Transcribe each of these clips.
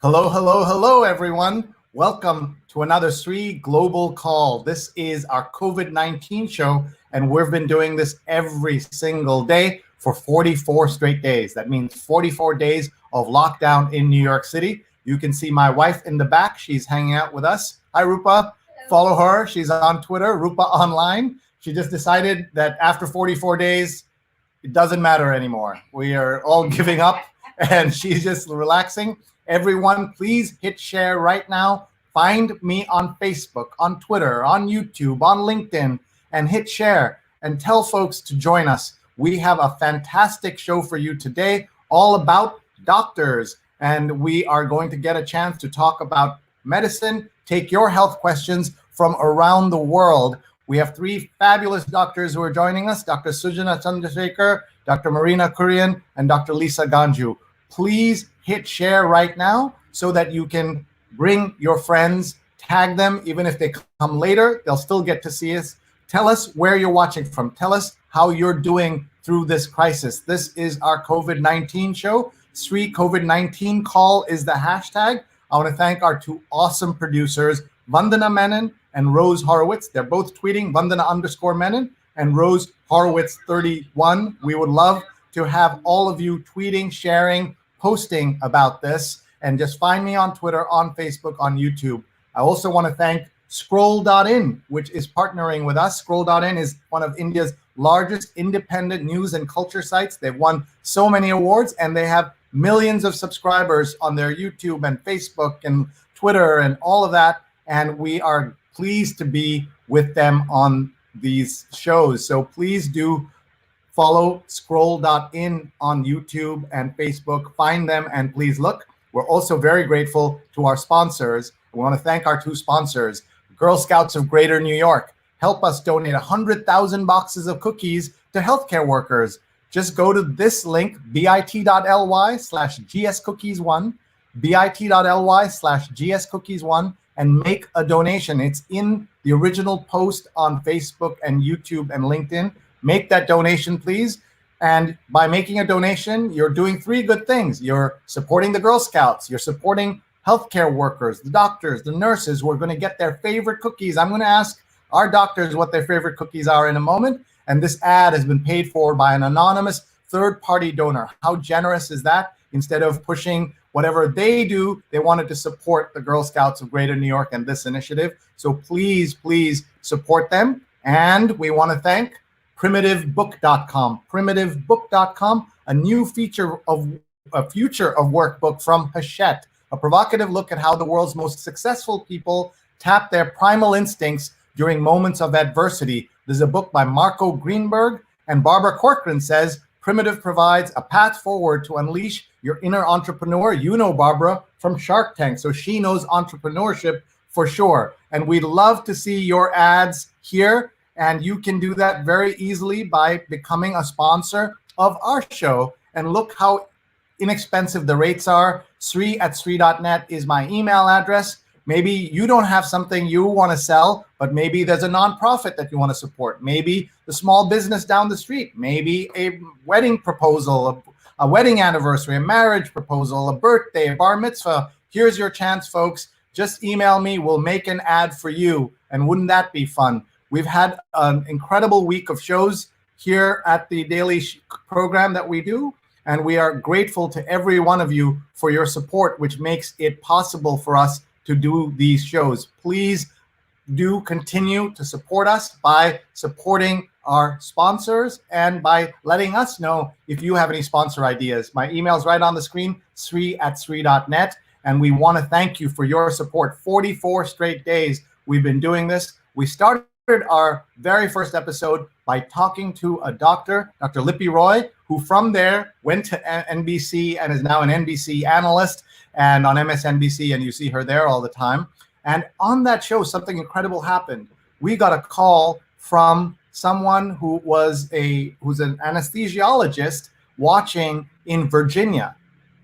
Hello, hello, hello, everyone. Welcome to another Sree Global Call. This is our COVID-19 show, and we've been doing this every single day for 44 straight days. That means 44 days of lockdown in New York City. You can see my wife in the back. She's hanging out with us. Hi, Rupa. Hello. Follow her. She's on Twitter, Rupa Online. She just decided that after 44 days, it doesn't matter anymore. We are all giving up, and she's just relaxing. Everyone, please hit share right now. Find me on Facebook, on Twitter, on YouTube, on LinkedIn, and hit share and tell folks to join us. We have a fantastic show for you today, all about doctors, and we are going to get a chance to talk about medicine, take your health questions from around the world. We have three fabulous doctors who are joining us, Dr. Sujana Chandrasekhar, Dr. Marina Kurian, and Dr. Lisa Ganjhu. Please hit share right now so that you can bring your friends, tag them. Even if they come later, they'll still get to see us. Tell us where you're watching from. Tell us how you're doing through this crisis. This is our COVID-19 show. Sree COVID-19 call is the hashtag. I want to thank our two awesome producers, Vandana Menon and Rose Horowitz. They're both tweeting Vandana_Menon and Rose Horowitz 31. We would love to have all of you tweeting, sharing, posting about this, and just find me on Twitter, on Facebook, on YouTube. I also want to thank Scroll.in, which is partnering with us. Scroll.in is one of India's largest independent news and culture sites. They've won so many awards, and they have millions of subscribers on their YouTube and Facebook and Twitter and all of that. And we are pleased to be with them on these shows. So please do follow Scroll.in on YouTube and Facebook. Find them and please look. We're also very grateful to our sponsors. We want to thank our two sponsors, Girl Scouts of Greater New York. Help us donate 100,000 boxes of cookies to healthcare workers. Just go to this link, bit.ly/gscookies1, bit.ly/gscookies1, and make a donation. It's in the original post on Facebook and YouTube and LinkedIn. Make that donation, please. And by making a donation, you're doing three good things. You're supporting the Girl Scouts. You're supporting healthcare workers, the doctors, the nurses who are going to get their favorite cookies. I'm going to ask our doctors what their favorite cookies are in a moment. And this ad has been paid for by an anonymous third-party donor. How generous is that? Instead of pushing whatever they do, they wanted to support the Girl Scouts of Greater New York and this initiative. So please, please support them. And we want to thank PrimitiveBook.com. PrimitiveBook.com, a new future of work book from Hachette, a provocative look at how the world's most successful people tap their primal instincts during moments of adversity. There's a book by Marco Greenberg, and Barbara Corcoran says, Primitive provides a path forward to unleash your inner entrepreneur. You know Barbara from Shark Tank, so she knows entrepreneurship for sure. And we'd love to see your ads here. And you can do that very easily by becoming a sponsor of our show. And look how inexpensive the rates are. Sree@sree.net is my email address. Maybe you don't have something you want to sell, but maybe there's a nonprofit that you want to support. Maybe the small business down the street. Maybe a wedding proposal, a wedding anniversary, a marriage proposal, a birthday, a bar mitzvah. Here's your chance, folks. Just email me. We'll make an ad for you. And wouldn't that be fun? We've had an incredible week of shows here at the daily program that we do, and we are grateful to every one of you for your support, which makes it possible for us to do these shows. Please do continue to support us by supporting our sponsors and by letting us know if you have any sponsor ideas. My email is right on the screen, sree@sree.net, and we want to thank you for your support. 44 straight days we've been doing this. We started our very first episode by talking to a doctor, Dr. Lippy Roy, who from there went to NBC and is now an NBC analyst and on MSNBC, and you see her there all the time. And on that show, something incredible happened. We got a call from someone who's an anesthesiologist watching in Virginia.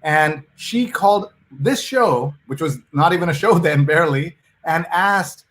And she called this show, which was not even a show then, barely, and asked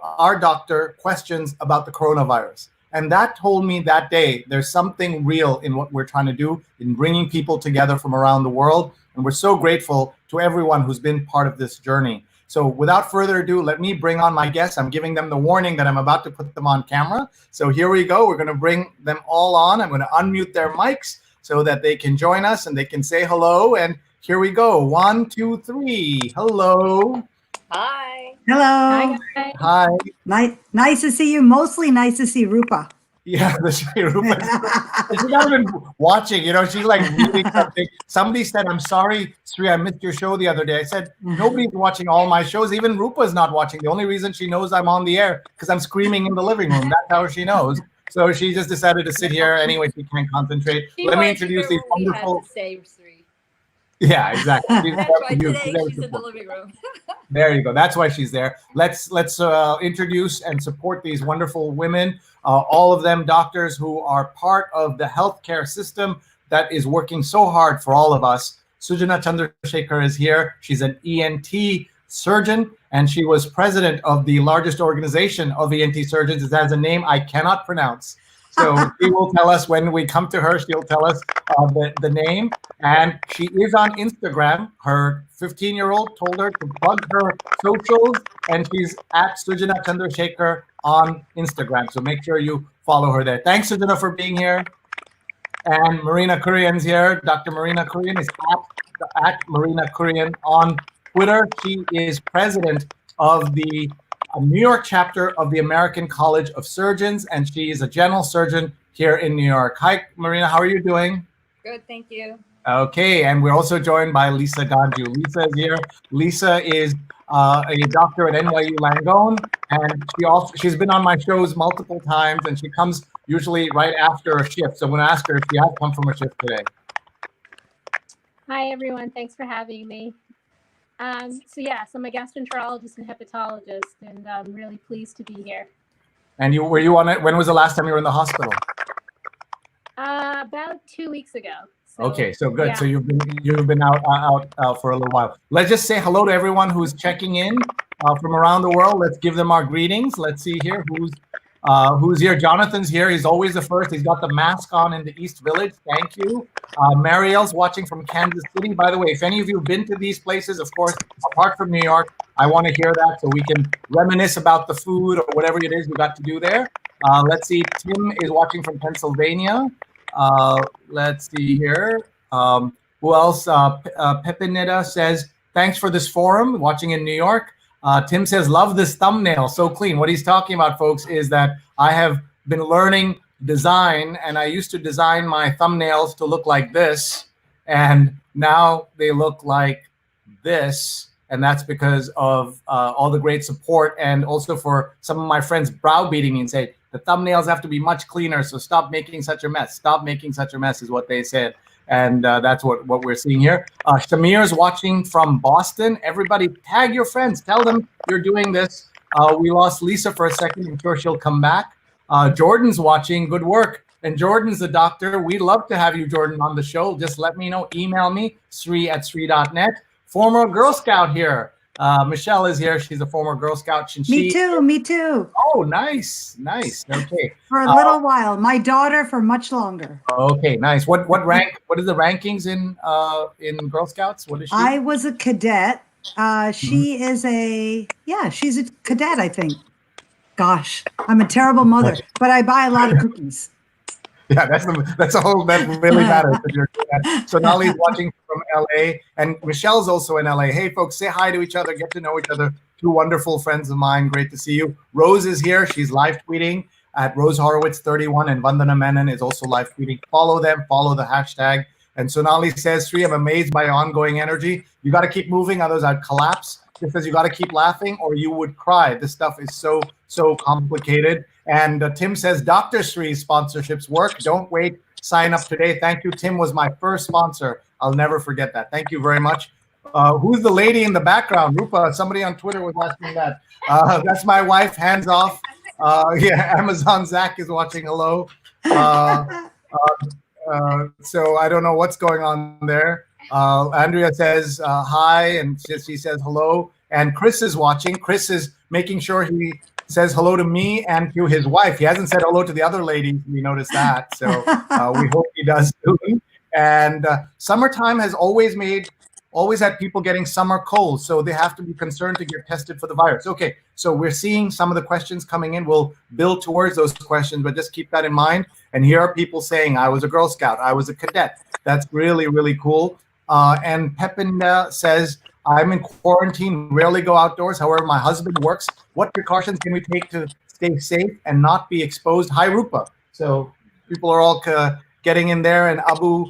our doctor questions about the coronavirus. And that told me that day, there's something real in what we're trying to do in bringing people together from around the world. And we're so grateful to everyone who's been part of this journey. So without further ado, let me bring on my guests. I'm giving them the warning that I'm about to put them on camera. So here we go. We're going to bring them all on. I'm going to unmute their mics so that they can join us and they can say hello. And here we go. 1, 2, 3. Hello. Hi. Hello. Hi. Nice to see you. Mostly nice to see Rupa. Yeah, that's right. Rupa. She's not even watching, you know, she's like reading something. Somebody said, I'm sorry, Sree, I missed your show the other day. I said, nobody's watching all my shows. Even Rupa's not watching. The only reason she knows I'm on the air because I'm screaming in the living room. That's how she knows. So she just decided to sit here. Anyway, she can't concentrate. Let me introduce these wonderful. Yeah, exactly. That's why today she's in the living room. There you go. That's why she's there. Let's introduce and support these wonderful women. All of them doctors who are part of the healthcare system that is working so hard for all of us. Sujana Chandrasekhar is here. She's an ENT surgeon, and she was president of the largest organization of ENT surgeons. It has a name I cannot pronounce. So she will tell us when we come to her, she'll tell us the name. And she is on Instagram. Her 15-year-old told her to plug her socials, and she's at Sujana Chandrasekhar on Instagram. So make sure you follow her there. Thanks, Sujana, for being here. And Marina Kurian's here. Dr. Marina Kurian is at Marina Kurian on Twitter. She is president of the New York chapter of the American College of Surgeons, and she is a general surgeon here in New York. Hi, Marina, how are you doing? Good, thank you. Okay, and we're also joined by Lisa Ganjhu. Lisa is here. Lisa is a doctor at NYU Langone, and she's been on my shows multiple times, and she comes usually right after a shift. So I'm going to ask her if she has come from a shift today. Hi, everyone. Thanks for having me. So yes, I'm a gastroenterologist and hepatologist, and I'm really pleased to be here. And were you on it? When was the last time you were in the hospital? About 2 weeks ago. So, okay, so good. Yeah. So you've been out for a little while. Let's just say hello to everyone who's checking in from around the world. Let's give them our greetings. Let's see here who's here. Jonathan's here. He's always the first. He's got the mask on in the East Village. Thank you. Marielle's watching from Kansas City. By the way, if any of you have been to these places, of course, apart from New York, I want to hear that so we can reminisce about the food or whatever it is we got to do there. Let's see. Tim is watching from Pennsylvania. Let's see here. Who else? Pepinetta says, thanks for this forum, watching in New York. Tim says, love this thumbnail, so clean. What he's talking about, folks, is that I have been learning design, and I used to design my thumbnails to look like this, and now they look like this. And that's because of all the great support, and also for some of my friends browbeating me and say, the thumbnails have to be much cleaner, so stop making such a mess. Stop making such a mess is what they said. And that's what we're seeing here. Shamir's watching from Boston. Everybody tag your friends. Tell them you're doing this. We lost Lisa for a second. I'm sure she'll come back. Jordan's watching. Good work. And Jordan's the doctor. We'd love to have you, Jordan, on the show. Just let me know. Email me, sree@sree.net. Former Girl Scout here. Michelle is here. She's a former Girl Scout. Me too. Oh, nice. Okay. For a little while. My daughter for much longer. Okay, nice. What rank? What is the rankings in Girl Scouts? What is she? I was a cadet. She is she's a cadet, I think. Gosh, I'm a terrible mother, but I buy a lot of cookies. Yeah, that really matters. So Nali's watching from LA, and Michelle's also in LA. Hey, folks, say hi to each other, get to know each other. Two wonderful friends of mine. Great to see you. Rose is here. She's live tweeting at Rose Horowitz 31, and Vandana Menon is also live tweeting. Follow them. Follow the hashtag. And Sonali says, Sree, I'm amazed by your ongoing energy. You got to keep moving, otherwise I'd collapse. Because you got to keep laughing or you would cry. This stuff is so complicated. And Tim says, Dr. Sree's sponsorships work. Don't wait. Sign up today. Thank you. Tim was my first sponsor. I'll never forget that. Thank you very much. Who's the lady in the background? Rupa, somebody on Twitter was asking that. That's my wife, hands off. Yeah, Amazon Zach is watching. Hello. So I don't know what's going on there. Andrea says hi, and she says hello. And Chris is watching. Chris is making sure he says hello to me and to his wife. He hasn't said hello to the other ladies. We noticed that. So we hope he does soon. And summertime has always had people getting summer colds. So they have to be concerned to get tested for the virus. Okay, so we're seeing some of the questions coming in. We'll build towards those questions, but just keep that in mind. And here are people saying, I was a Girl Scout, I was a cadet. That's really, really cool. And Pepinda says, I'm in quarantine, rarely go outdoors. However, my husband works. What precautions can we take to stay safe and not be exposed? Hi, Rupa. So people are all getting in there, and Abu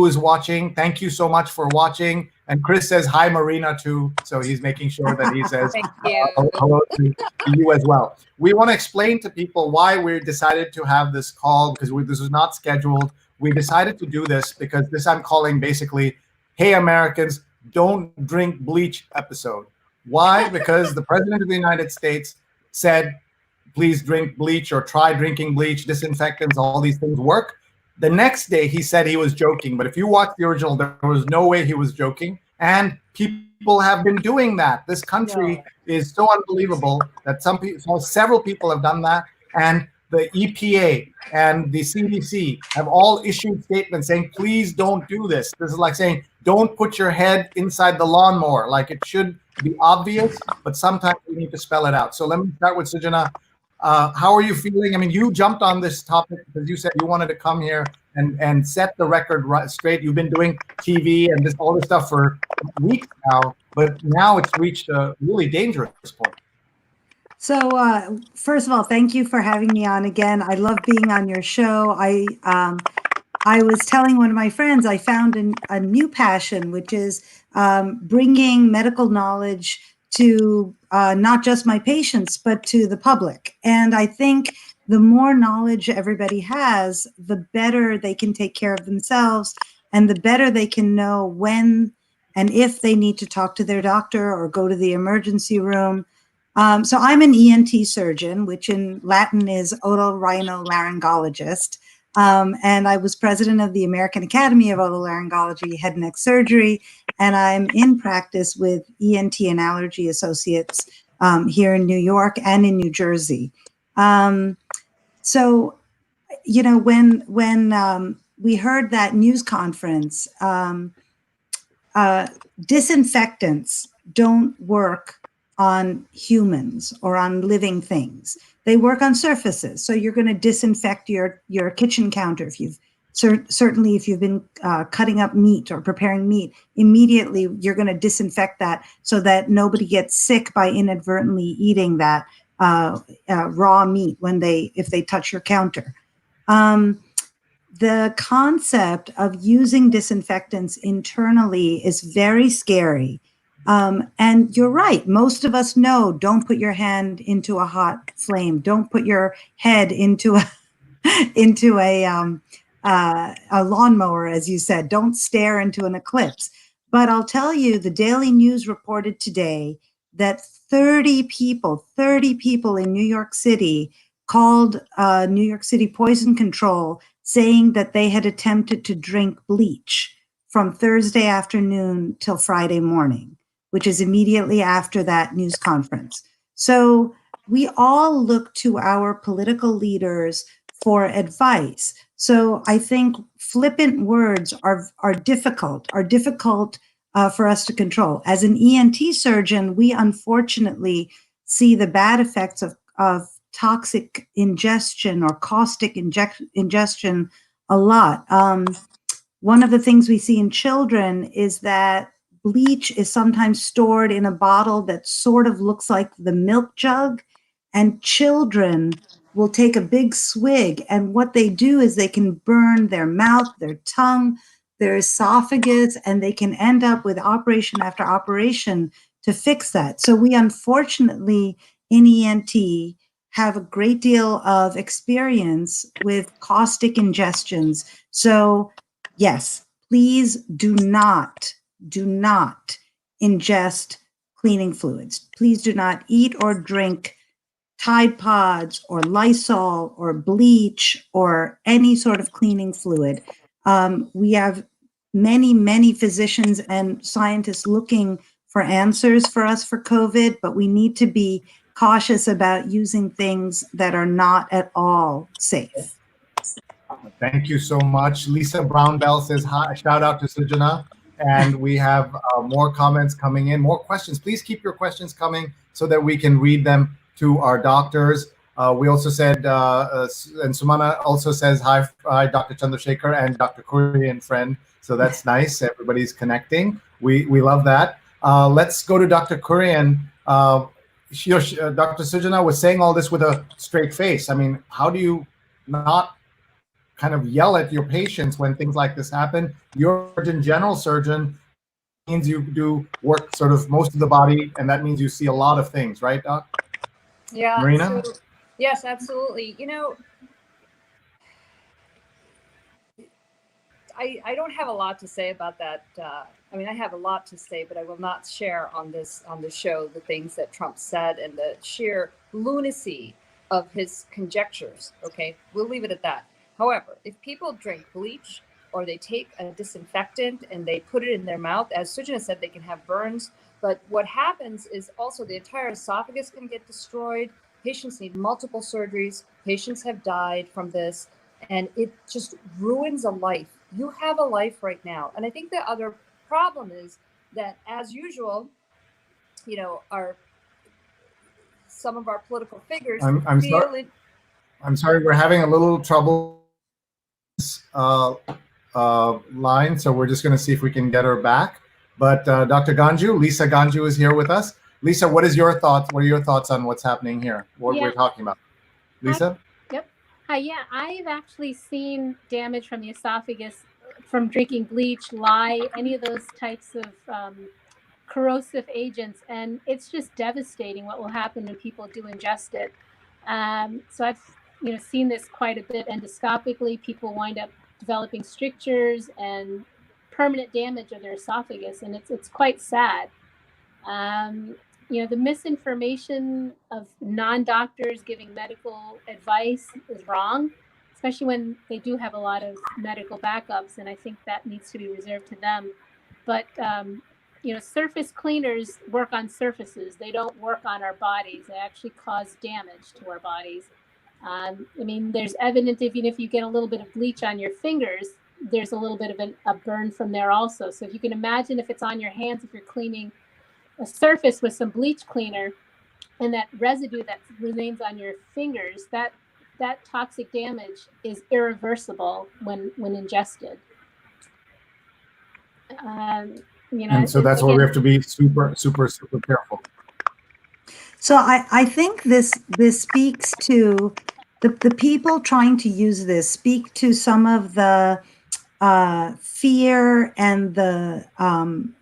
is watching. Thank you so much for watching. And Chris says hi, Marina, too. So he's making sure that he says Thank you. hello to you as well. We want to explain to people why we decided to have this call, because this was not scheduled. We decided to do this because this I'm calling basically, hey, Americans, don't drink bleach episode. Why? Because the President of the United States said, please drink bleach or try drinking bleach, disinfectants, all these things work. The next day, he said he was joking. But if you watch the original, there was no way he was joking. And people have been doing that. This country is so unbelievable that several people have done that. And the EPA and the CDC have all issued statements saying, please don't do this. This is like saying, don't put your head inside the lawnmower. Like, it should be obvious, but sometimes we need to spell it out. So let me start with Sujana. How are you feeling? I mean, you jumped on this topic because you said you wanted to come here and set the record straight. You've been doing TV and all this stuff for weeks now, but now it's reached a really dangerous point. So first of all, thank you for having me on again. I love being on your show. I was telling one of my friends I found a new passion, which is bringing medical knowledge to not just my patients, but to the public. And I think the more knowledge everybody has, the better they can take care of themselves, and the better they can know when and if they need to talk to their doctor or go to the emergency room. So I'm an ENT surgeon, which in Latin is otorhinolaryngologist. And I was president of the American Academy of Otolaryngology, Head and Neck Surgery, and I'm in practice with ENT and Allergy Associates here in New York and in New Jersey. So, you know, when we heard that news conference, disinfectants don't work on humans or on living things. They work on surfaces. So you're going to disinfect your kitchen counter if you've certainly if you've been cutting up meat or preparing meat. Immediately you're going to disinfect that so that nobody gets sick by inadvertently eating that raw meat if they touch your counter. The concept of using disinfectants internally is very scary. And you're right. Most of us know, don't put your hand into a hot flame. Don't put your head into a lawnmower, as you said. Don't stare into an eclipse. But I'll tell you, the Daily News reported today that 30 people in New York City called New York City Poison Control, saying that they had attempted to drink bleach from Thursday afternoon till Friday morning, which is immediately after that news conference. So we all look to our political leaders for advice. So I think flippant words are difficult for us to control. As an ENT surgeon, we unfortunately see the bad effects of toxic ingestion or caustic ingestion a lot. One of the things we see in children is that bleach is sometimes stored in a bottle that sort of looks like the milk jug, and children will take a big swig, and what they do is they can burn their mouth, their tongue, their esophagus, and they can end up with operation after operation to fix that. So we unfortunately in ENT have a great deal of experience with caustic ingestions. So yes, please do not ingest cleaning fluids. Please do not eat or drink Tide Pods or Lysol or bleach or any sort of cleaning fluid. We have many physicians and scientists looking for answers for us for COVID, but we need to be cautious about using things that are not at all safe. Thank you so much. Lisa Brown Bell says hi. Shout out to Sujana. And we have more comments coming in, more questions. Please keep your questions coming so that we can read them to our doctors. We also said, and Sumana also says hi, Dr. Chandrasekhar and Dr. Kurian friend. So that's nice. Everybody's connecting. We love that. Let's go to Dr. Kurian. Dr. Sujana was saying all this with a straight face. I mean, how do you not kind of yell at your patients when things like this happen? You're a general surgeon, means you do work sort of most of the body, and that means you see a lot of things, right, Doc? Yeah. Marina? So, yes, absolutely. You know, I don't have a lot to say about that. I mean, I have a lot to say, but I will not share on the show the things that Trump said and the sheer lunacy of his conjectures. Okay, we'll leave it at that. However, if people drink bleach or they take a disinfectant and they put it in their mouth, as Sujana said, they can have burns. But what happens is also the entire esophagus can get destroyed. Patients need multiple surgeries. Patients have died from this, and it just ruins a life. You have a life right now. And I think the other problem is that, as usual, you know, some of our political figures I'm sorry, we're having a little trouble line, so we're just going to see if we can get her back. But Dr. Ganjhu, Lisa Ganjhu is here with us. Lisa, what are your thoughts on what's happening here? What we're talking about? Lisa? Yeah, I've actually seen damage from the esophagus from drinking bleach, lye, any of those types of corrosive agents, and it's just devastating what will happen when people do ingest it. So I've seen this quite a bit endoscopically. People wind up developing strictures and permanent damage of their esophagus, and it's quite sad. The misinformation of non-doctors giving medical advice is wrong, especially when they do have a lot of medical backups, and I think that needs to be reserved to them. But surface cleaners work on surfaces. They don't work on our bodies. They actually cause damage to our bodies. I mean, there's evidence even if you get a little bit of bleach on your fingers, there's a little bit of a burn from there also. So if you can imagine if it's on your hands, if you're cleaning a surface with some bleach cleaner and that residue that remains on your fingers, that toxic damage is irreversible when ingested. And so that's why we have to be super, super, super careful. So I think this speaks to the people trying to use this, speak to some of the fear and the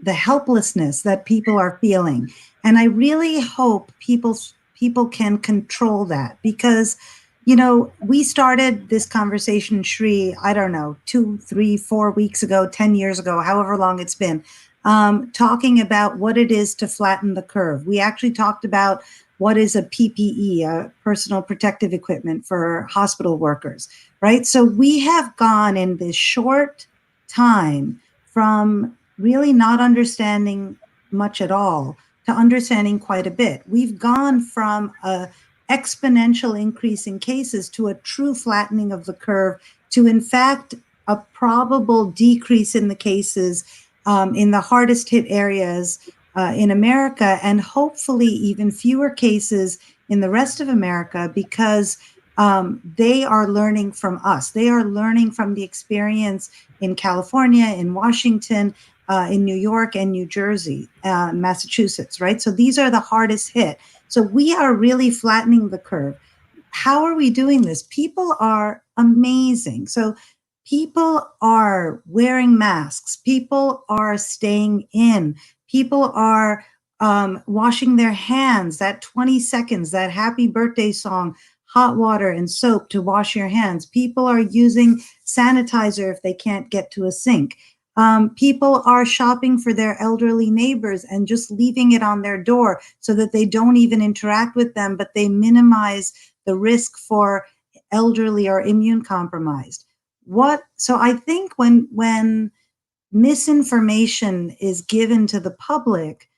helplessness that people are feeling. And I really hope people can control that, because, we started this conversation, Sree, I don't know, 2, 3, 4 weeks ago, 10 years ago, however long it's been, talking about what it is to flatten the curve. We actually talked about what is a PPE, a personal protective equipment for hospital workers, right? So we have gone in this short time from really not understanding much at all to understanding quite a bit. We've gone from a exponential increase in cases to a true flattening of the curve to, in fact, a probable decrease in the cases in the hardest hit areas in America, and hopefully even fewer cases in the rest of America, because they are learning from us. They are learning from the experience in California, in Washington, in New York and New Jersey, Massachusetts, right? So these are the hardest hit. So we are really flattening the curve. How are we doing this? People are amazing. So people are wearing masks. People are staying in. People are washing their hands, that 20 seconds, that happy birthday song, hot water and soap to wash your hands. People are using sanitizer if they can't get to a sink. People are shopping for their elderly neighbors and just leaving it on their door so that they don't even interact with them, but they minimize the risk for elderly or immune compromised. So I think when misinformation is given to the public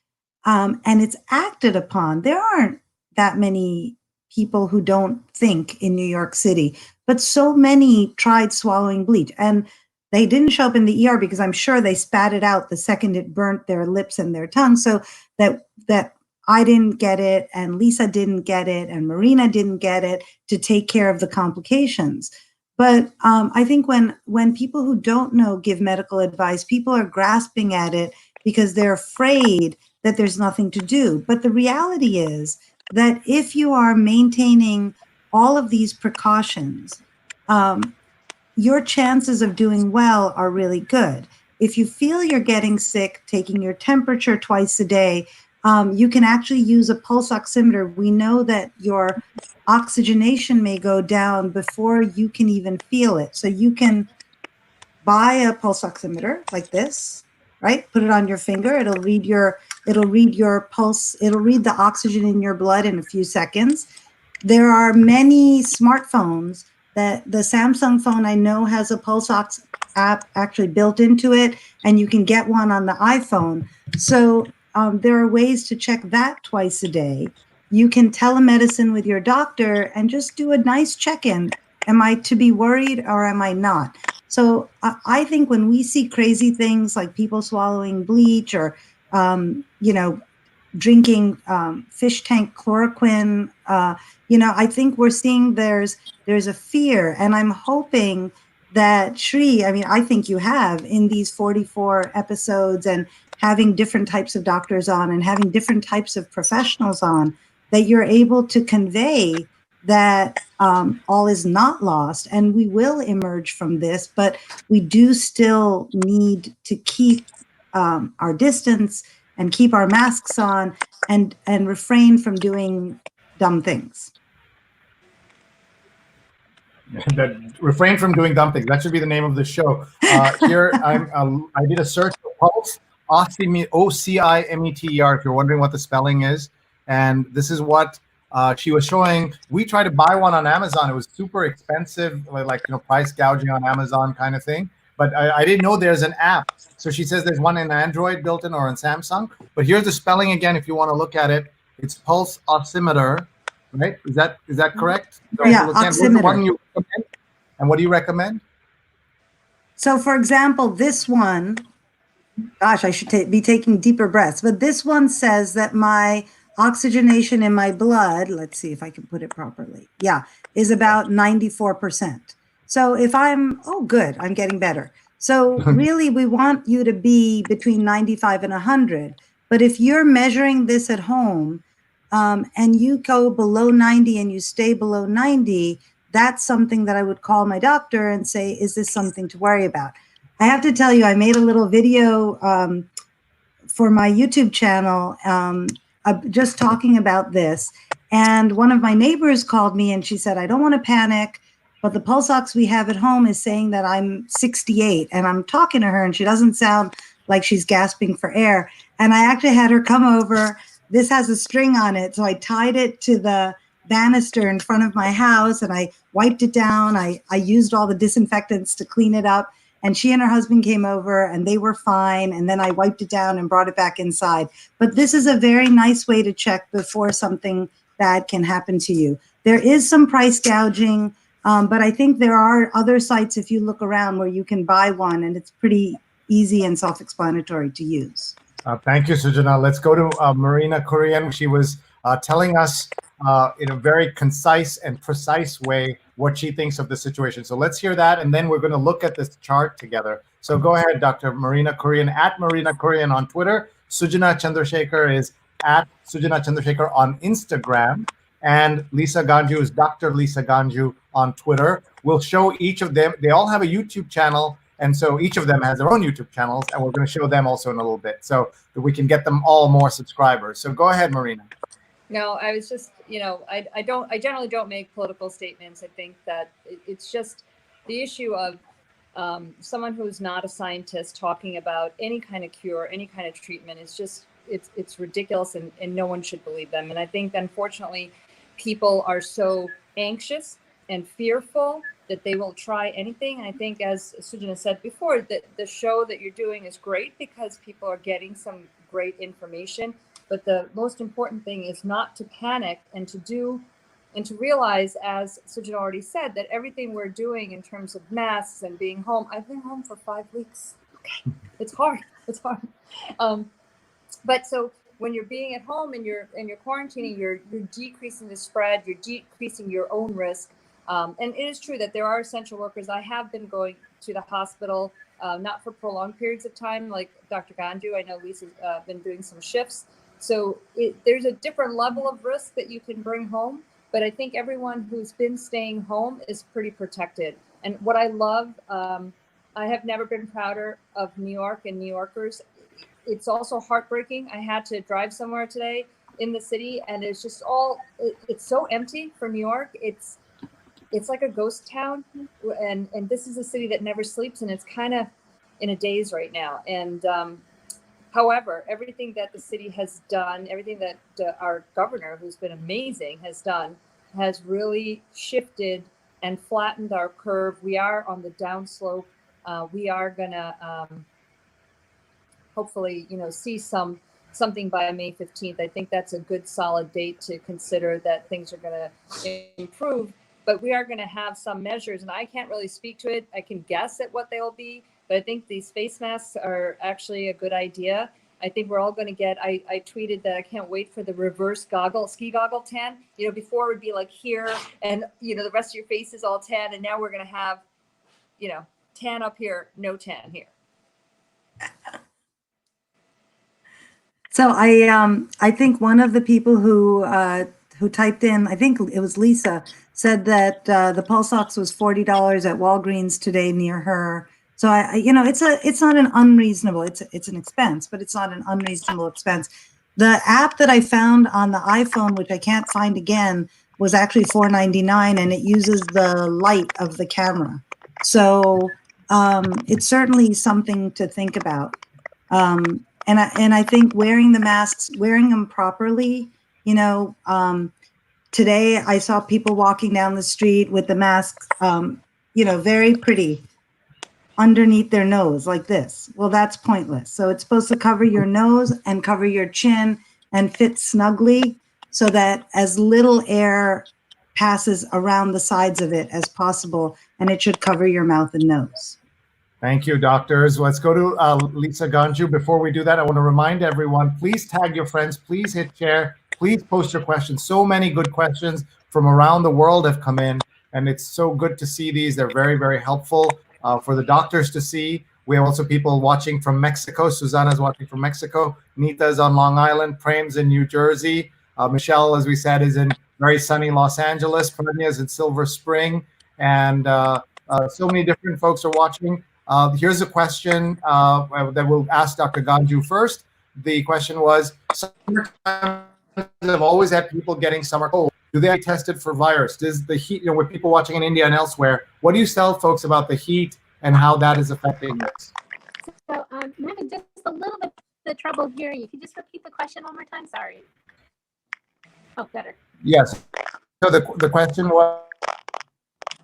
and it's acted upon, there aren't that many people who don't think in New York City, but so many tried swallowing bleach, and they didn't show up in the ER because I'm sure they spat it out the second it burnt their lips and their tongue. So that I didn't get it, and Lisa didn't get it, and Marina didn't get it to take care of the complications. But I think when people who don't know give medical advice, people are grasping at it because they're afraid that there's nothing to do. But the reality is that if you are maintaining all of these precautions, your chances of doing well are really good. If you feel you're getting sick, taking your temperature twice a day, you can actually use a pulse oximeter. We know that your oxygenation may go down before you can even feel it. So you can buy a pulse oximeter like this, right? Put it on your finger. It'll read your pulse. It'll read the oxygen in your blood in a few seconds. There are many smartphones that the Samsung phone I know has a pulse ox app actually built into it, and you can get one on the iPhone. So there are ways to check that twice a day. You can telemedicine with your doctor and just do a nice check-in. Am I to be worried or am I not? So I think when we see crazy things like people swallowing bleach or, drinking fish tank chloroquine, I think we're seeing there's a fear, and I'm hoping that Sree, I think you have in these 44 episodes and having different types of doctors on and having different types of professionals on, that you're able to convey that all is not lost and we will emerge from this, but we do still need to keep our distance and keep our masks on and refrain from doing dumb things. That refrain from doing dumb things. That should be the name of the show. Here, I did a search for pulse OCIMETER. If you're wondering what the spelling is, and this is what she was showing. We tried to buy one on Amazon. It was super expensive, like price gouging on Amazon kind of thing. But I didn't know there's an app. So she says there's one in Android built in or in Samsung. But here's the spelling again. If you want to look at it, it's pulse oximeter. Right? Is that correct? Yeah, oximeter. What do you recommend? And what do you recommend? So, for example, this one, gosh, I should be taking deeper breaths, but this one says that my oxygenation in my blood, let's see if I can put it properly. Yeah, is about 94%. So if good, I'm getting better. So really, we want you to be between 95 and 100. But if you're measuring this at home, and you go below 90 and you stay below 90, that's something that I would call my doctor and say, is this something to worry about? I have to tell you, I made a little video for my YouTube channel just talking about this. And one of my neighbors called me and she said, I don't want to panic, but the pulse ox we have at home is saying that I'm 68. And I'm talking to her and she doesn't sound like she's gasping for air. And I actually had her come over. This has a string on it. So I tied it to the banister in front of my house and I wiped it down. I used all the disinfectants to clean it up. And she and her husband came over and they were fine. And then I wiped it down and brought it back inside. But this is a very nice way to check before something bad can happen to you. There is some price gouging, but I think there are other sites, if you look around, where you can buy one and it's pretty easy and self-explanatory to use. Thank you, Sujana. Let's go to Marina Kurian. She was telling us in a very concise and precise way what she thinks of the situation. So let's hear that, and then we're going to look at this chart together. So go ahead, Dr. Marina Kurian, at Marina Kurian on Twitter. Sujana Chandrasekhar is at Sujana Chandrasekhar on Instagram. And Lisa Ganjhu is Dr. Lisa Ganjhu on Twitter. We'll show each of them. They all have a YouTube channel. And so each of them has their own YouTube channels, and we're going to show them also in a little bit so that we can get them all more subscribers. So go ahead, Marina. No, I was just, I generally don't make political statements. I think that it's just the issue of someone who's not a scientist talking about any kind of cure, any kind of treatment. It's just, it's ridiculous and no one should believe them. And I think, unfortunately, people are so anxious and fearful that they will try anything. And I think, as Sujana said before, that the show that you're doing is great because people are getting some great information. But the most important thing is not to panic and to realize, as Sujana already said, that everything we're doing in terms of masks and being home, I've been home for 5 weeks. Okay, it's hard. It's hard. But so when you're being at home and you're quarantining, you're decreasing the spread, you're decreasing your own risk. And it is true that there are essential workers. I have been going to the hospital, not for prolonged periods of time, like Dr. Ganjhu. I know Lisa's been doing some shifts. So there's a different level of risk that you can bring home. But I think everyone who's been staying home is pretty protected. And what I love, I have never been prouder of New York and New Yorkers. It's also heartbreaking. I had to drive somewhere today in the city, and it's just it's so empty for New York. It's like a ghost town, and this is a city that never sleeps, and it's kind of in a daze right now. And however, everything that the city has done, everything that our governor, who's been amazing, has done, has really shifted and flattened our curve. We are on the downslope. We are gonna hopefully, see something by May 15th. I think that's a good solid date to consider that things are going to improve. But we are going to have some measures, and I can't really speak to it. I can guess at what they will be, but I think these face masks are actually a good idea. I think we're all going to get, I tweeted that I can't wait for the reverse ski goggle tan. Before it would be like here and, the rest of your face is all tan. And now we're going to have, tan up here, no tan here. So I think one of the people who typed in, I think it was Lisa, said that the pulse ox was $40 at Walgreens today near her. So it's not an unreasonable, it's an expense, but it's not an unreasonable expense. The app that I found on the iPhone, which I can't find again, was actually $4.99, and it uses the light of the camera. So it's certainly something to think about. And I think wearing the masks, wearing them properly, today I saw people walking down the street with the masks, very pretty underneath their nose like this. Well, that's pointless. So it's supposed to cover your nose and cover your chin and fit snugly so that as little air passes around the sides of it as possible, and it should cover your mouth and nose. Thank you, doctors. Let's go to Lisa Ganjhu. Before we do that, I want to remind everyone, please tag your friends, please hit share, please post your questions. So many good questions from around the world have come in, and it's so good to see these. They're very, very helpful for the doctors to see. We have also people watching from Mexico. Susanna's watching from Mexico. Nita's on Long Island. Prem's in New Jersey. Michelle, as we said, is in very sunny Los Angeles. Pranya's in Silver Spring. And so many different folks are watching. Here's a question that we'll ask Dr. Ganjhu first. The question was, summertime have always had people getting summer cold. Do they get tested for virus? Does the heat, with people watching in India and elsewhere, what do you tell folks about the heat and how that is affecting this? So I'm having just a little bit of trouble hearing you. Can you just repeat the question one more time? Sorry. Oh, better. Yes. So the question was,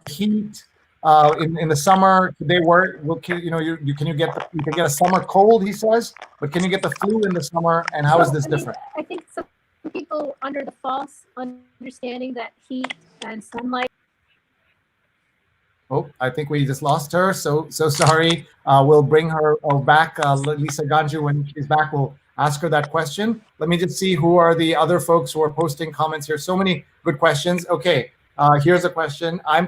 heat in the summer, they were, can you get a summer cold, he says, but can you get the flu in the summer, and how is this different? I think some people under the false understanding that heat and sunlight. Oh, I think we just lost her. So sorry. We'll bring her back. Lisa Ganjhu, when she's back, we'll ask her that question. Let me just see who are the other folks who are posting comments here. So many good questions. Okay, here's a question. I'm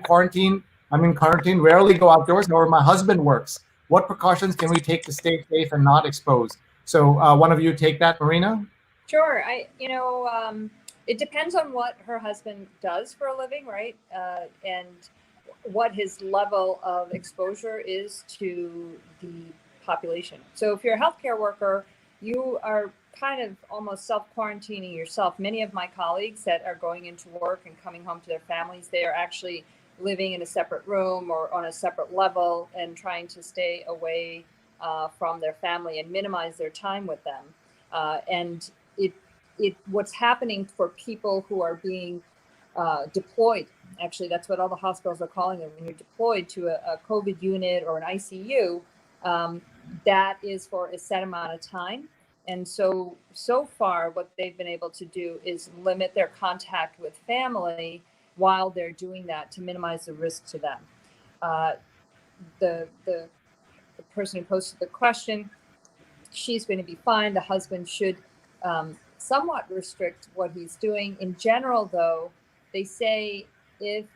in quarantine, rarely go outdoors. However, my husband works. What precautions can we take to stay safe and not exposed? So one of you take that, Marina? Sure. It depends on what her husband does for a living, right? And what his level of exposure is to the population. So if you're a healthcare worker, you are kind of almost self-quarantining yourself. Many of my colleagues that are going into work and coming home to their families, they are actually living in a separate room or on a separate level and trying to stay away from their family and minimize their time with them. And what's happening for people who are being deployed, actually, that's what all the hospitals are calling them. When you're deployed to a COVID unit or an ICU, that is for a set amount of time. And so far, what they've been able to do is limit their contact with family while they're doing that to minimize the risk to them. The person who posted the question, she's going to be fine. The husband should somewhat restrict what he's doing. In general, though, they say if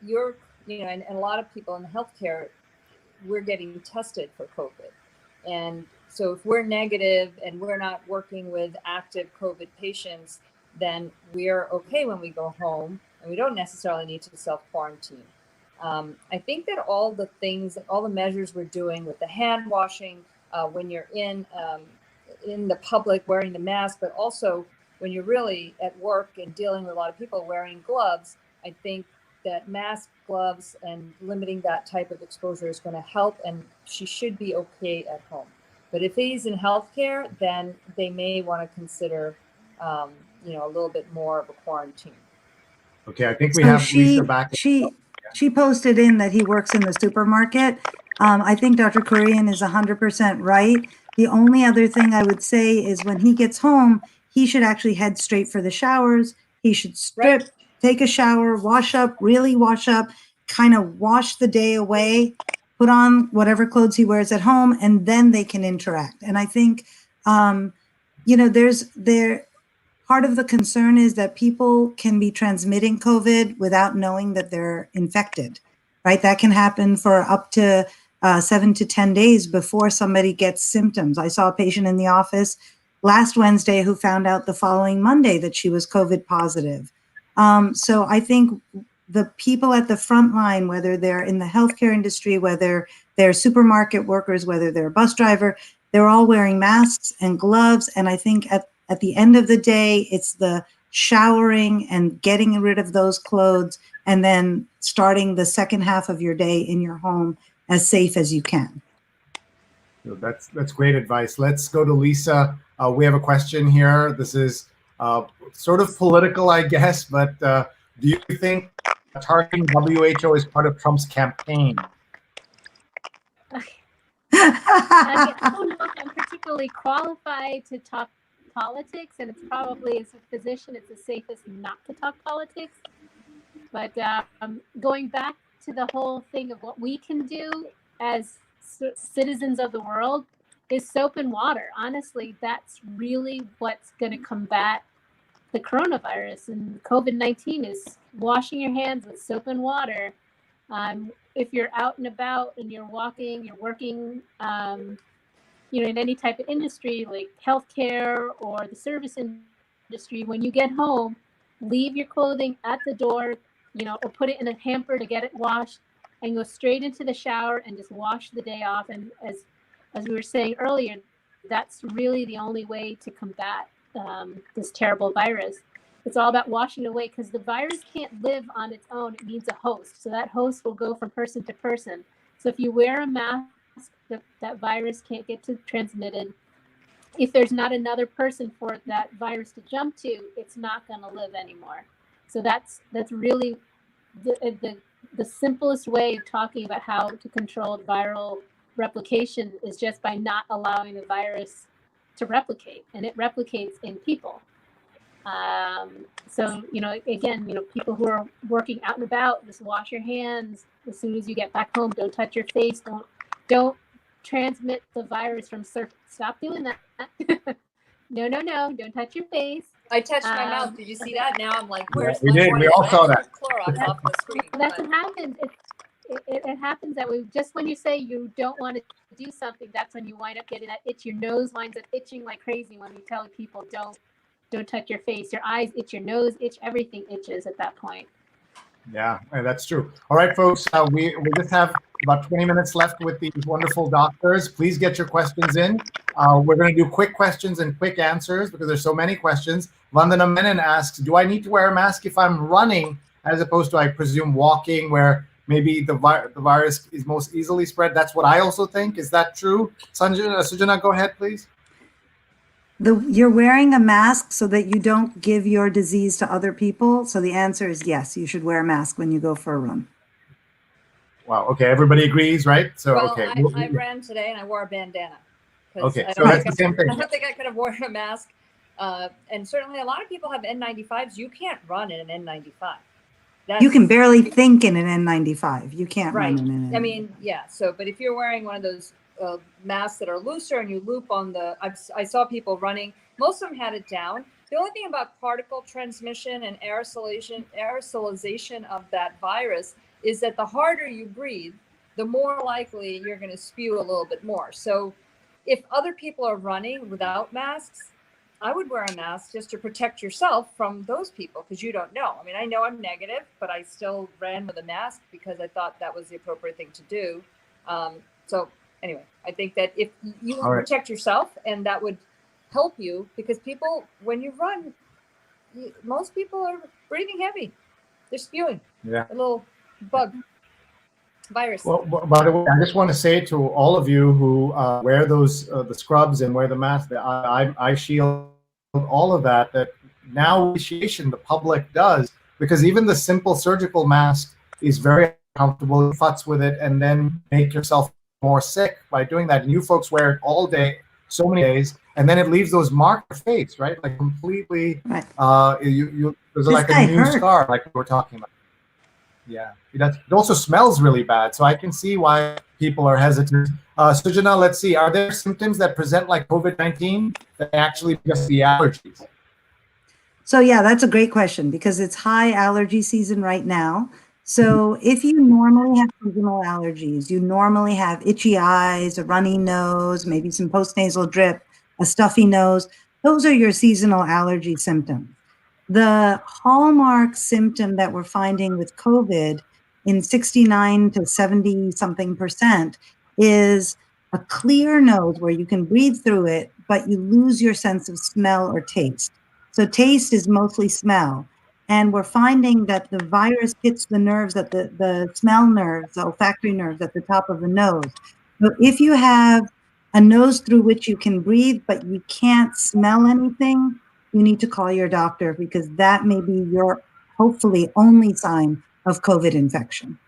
you're, and a lot of people in healthcare, we're getting tested for COVID. And so if we're negative and we're not working with active COVID patients, then we're okay when we go home and we don't necessarily need to self-quarantine. I think that all the measures we're doing with the hand washing, when you're in the public wearing the mask, but also when you're really at work and dealing with a lot of people wearing gloves, I think that mask, gloves, and limiting that type of exposure is going to help, and she should be okay at home. But if he's in healthcare, then they may want to consider, a little bit more of a quarantine. Okay, I think we have Lisa back. She posted in that he works in the supermarket. I think Dr. Kurian is 100% right. The only other thing I would say is when he gets home, he should actually head straight for the showers. He should strip, take a shower, really wash up, kind of wash the day away, put on whatever clothes he wears at home, and then they can interact. And I think, part of the concern is that people can be transmitting COVID without knowing that they're infected, right? That can happen for up to 7 to 10 days before somebody gets symptoms. I saw a patient in the office last Wednesday who found out the following Monday that she was COVID positive. So I think the people at the front line, whether they're in the healthcare industry, whether they're supermarket workers, whether they're a bus driver, they're all wearing masks and gloves. And I think at the end of the day, it's the showering and getting rid of those clothes and then starting the second half of your day in your home as safe as you can. So that's great advice. Let's go to Lisa. We have a question here. This is sort of political, I guess, but do you think targeting WHO is part of Trump's campaign? I don't know if I'm particularly qualified to talk politics, and it's probably, as a physician, it's the safest not to talk politics. But going back to the whole thing of what we can do as citizens of the world is soap and water. Honestly, that's really what's going to combat the coronavirus and COVID-19 is washing your hands with soap and water. If you're out and about and you're walking, you're working, in any type of industry like healthcare or the service industry, when you get home, leave your clothing at the door, or put it in a hamper to get it washed and go straight into the shower and just wash the day off. And as we were saying earlier, that's really the only way to combat this terrible virus. It's all about washing it away because the virus can't live on its own. It needs a host. So that host will go from person to person. So if you wear a mask, that virus can't get transmitted. If there's not another person for that virus to jump to, it's not going to live anymore. So that's really the simplest way of talking about how to control viral replication is just by not allowing the virus to replicate, and it replicates in people. So, again, people who are working out and about, just wash your hands as soon as you get back home. Don't touch your face. Don't transmit the virus from surface. Stop doing that. No. Don't touch your face. I touched my mouth. Did you see that? Now I'm like, where's we did. We all saw that. Clorox off the screen. That's what happens. It happens that way. Just when you say you don't want to do something, that's when you wind up getting that itch. Your nose winds up itching like crazy when you tell people don't touch your face. Your eyes itch, your nose itch, everything itches at that point. Yeah, that's true. All right, folks, we just have about 20 minutes left with these wonderful doctors. Please get your questions in. We're going to do quick questions and quick answers because there's so many questions. Vandana Menon asks, do I need to wear a mask if I'm running as opposed to, I presume, walking where maybe the virus is most easily spread? That's what I also think. Is that true? Sujana, go ahead, please. You're wearing a mask so that you don't give your disease to other people. So the answer is yes, you should wear a mask when you go for a run. Wow. Okay. Everybody agrees, right? So, well, okay. I ran today and I wore a bandana. because Okay, so that's the same thing. I don't think I could have worn a mask. And certainly a lot of people have N95s. You can't run in an N95. You can barely think in an N95. You can't right. run in an N95. I mean, yeah. So, but if you're wearing one of those masks that are looser and you loop on the, I saw people running, most of them had it down. The only thing about particle transmission and aerosolization of that virus is that the harder you breathe, the more likely you're going to spew a little bit more. So if other people are running without masks, I would wear a mask just to protect yourself from those people, because you don't know. I mean, I know I'm negative, but I still ran with a mask because I thought that was the appropriate thing to do. So anyway, I think that if you protect yourself, and that would help you, because people, when you run, most people are breathing heavy. They're spewing a little bug virus. Well, by the way, I just want to say to all of you who wear those the scrubs and wear the mask, that I shield all of that. That now appreciation the public does, because even the simple surgical mask is very comfortable. You futz with it and then make yourself more sick by doing that. And you folks wear it all day, so many days, and then it leaves those marks on your face, right? Like completely. Right. There's like a new scar, like we were talking about. Yeah, it also smells really bad, so I can see why people are hesitant. Sujana, let's see, are there symptoms that present like COVID-19 that actually just the allergies? So yeah, that's a great question, because it's high allergy season right now. So if you normally have seasonal allergies, you normally have itchy eyes, a runny nose, maybe some postnasal drip, a stuffy nose, those are your seasonal allergy symptoms. The hallmark symptom that we're finding with COVID in 69 to 70 something % is a clear nose where you can breathe through it, but you lose your sense of smell or taste. So taste is mostly smell. And we're finding that the virus hits the nerves, at the smell nerves, the olfactory nerves at the top of the nose. So if you have a nose through which you can breathe, but you can't smell anything, you need to call your doctor, because that may be your hopefully only sign of COVID infection.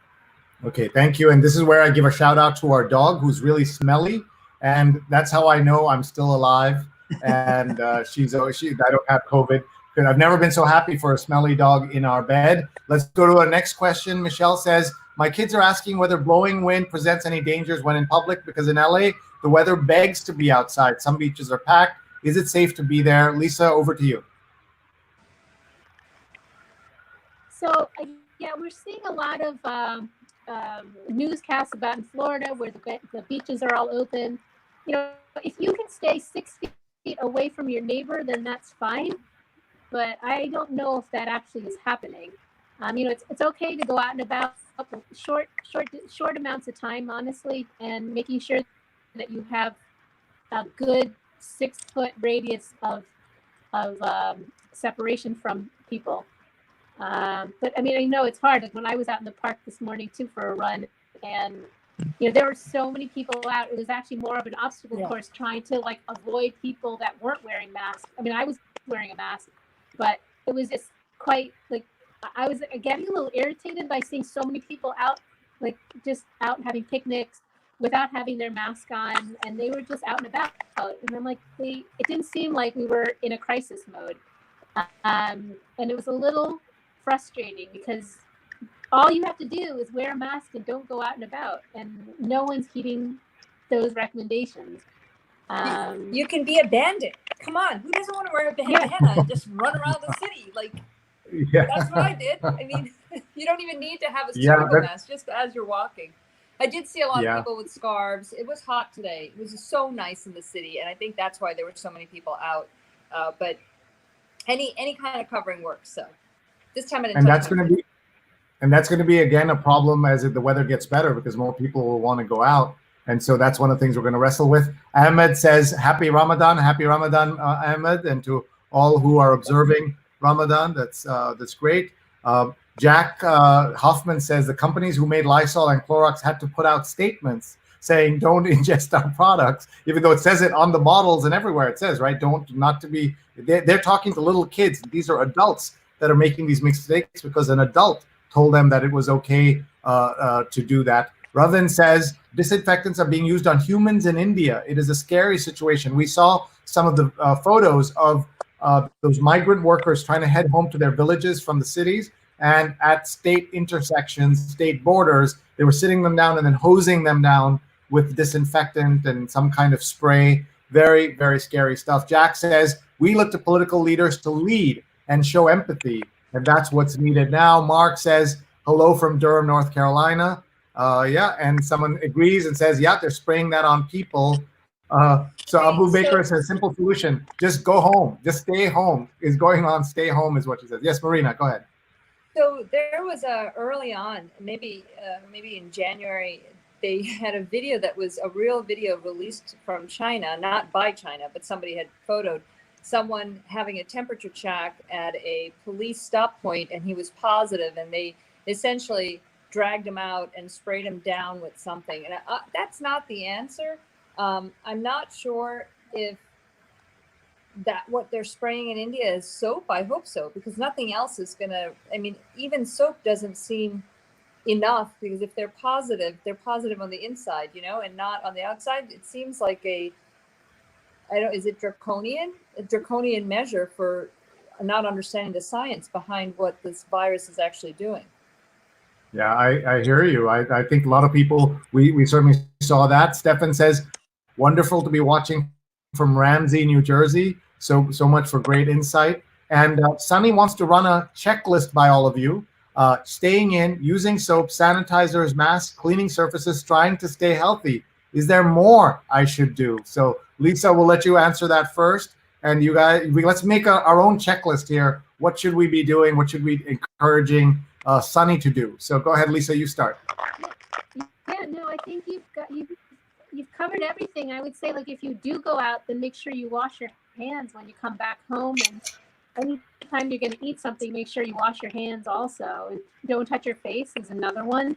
Okay, thank you. And this is where I give a shout out to our dog, who's really smelly. And that's how I know I'm still alive. And I don't have COVID. Because I've never been so happy for a smelly dog in our bed. Let's go to our next question. Michelle says, my kids are asking whether blowing wind presents any dangers when in public, because in LA, the weather begs to be outside. Some beaches are packed. Is it safe to be there? Lisa, over to you. So, yeah, we're seeing a lot of newscasts about in Florida where the beaches are all open. You know, if you can stay 6 feet away from your neighbor, then that's fine. But I don't know if that actually is happening. You know, it's okay to go out and about short amounts of time, honestly, and making sure that you have a good 6 foot radius of separation from people. But I mean, I know it's hard. Like when I was out in the park this morning too for a run, and you know, there were so many people out. It was actually more of an obstacle course trying to like avoid people that weren't wearing masks. I mean, I was wearing a mask, but it was just quite like I was getting a little irritated by seeing so many people out, like just out having picnics without having their mask on, and they were just out and about. And I'm like, it didn't seem like we were in a crisis mode. And it was a little frustrating because all you have to do is wear a mask and don't go out and about, and no one's heeding those recommendations. You can be a bandit. Come on, who doesn't want to wear a bandana and just run around the city? Like, that's what I did. I mean, you don't even need to have a surgical mask just as you're walking. I did see a lot of people with scarves. It was hot today. It was so nice in the city, and I think that's why there were so many people out. But any kind of covering works. So this time I didn't. And that's going to be again a problem as the weather gets better, because more people will want to go out. And so that's one of the things we're going to wrestle with. Ahmed says, happy Ramadan, Ahmed, and to all who are observing Ramadan. That's great. Jack Hoffman says the companies who made Lysol and Clorox had to put out statements saying don't ingest our products, even though it says it on the bottles and everywhere. It says, right, they're talking to little kids. These are adults that are making these mistakes because an adult told them that it was okay to do that. Ravin says disinfectants are being used on humans in India. It is a scary situation. We saw some of the photos of those migrant workers trying to head home to their villages from the cities, and at state intersections, state borders, they were sitting them down and then hosing them down with disinfectant and some kind of spray. Very, very scary stuff. Jack says, we look to political leaders to lead and show empathy, and that's what's needed now. Mark says, hello from Durham, North Carolina. Yeah, and someone agrees and says, yeah, they're spraying that on people. So Abu Baker says, simple solution, just go home, just stay home is going on, stay home is what she says. Yes, Marina, go ahead. So there was early on, maybe in January, they had a video that was a real video released from China, not by China, but somebody had photoed someone having a temperature check at a police stop point, and he was positive, and they essentially dragged him out and sprayed him down with something. And that's not the answer. I'm not sure if that what they're spraying in India is soap. I hope so, because nothing else is gonna, I mean, even soap doesn't seem enough, because if they're positive on the inside, you know, and not on the outside. It seems like is it a draconian measure for not understanding the science behind what this virus is actually doing. Yeah, I hear you. I think a lot of people, we certainly saw that. Stefan says, wonderful to be watching from Ramsey, New Jersey. So much for great insight. And Sunny wants to run a checklist by all of you. Staying in, using soap, sanitizers, masks, cleaning surfaces, trying to stay healthy. Is there more I should do? So Lisa, we'll let you answer that first. And you guys, let's make our own checklist here. What should we be doing? What should we be encouraging Sunny to do? So go ahead, Lisa, you start. Yeah, no, I think you've covered everything. I would say, like, if you do go out, then make sure you wash your hands when you come back home, and anytime you're going to eat something, make sure you wash your hands also, and don't touch your face is another one.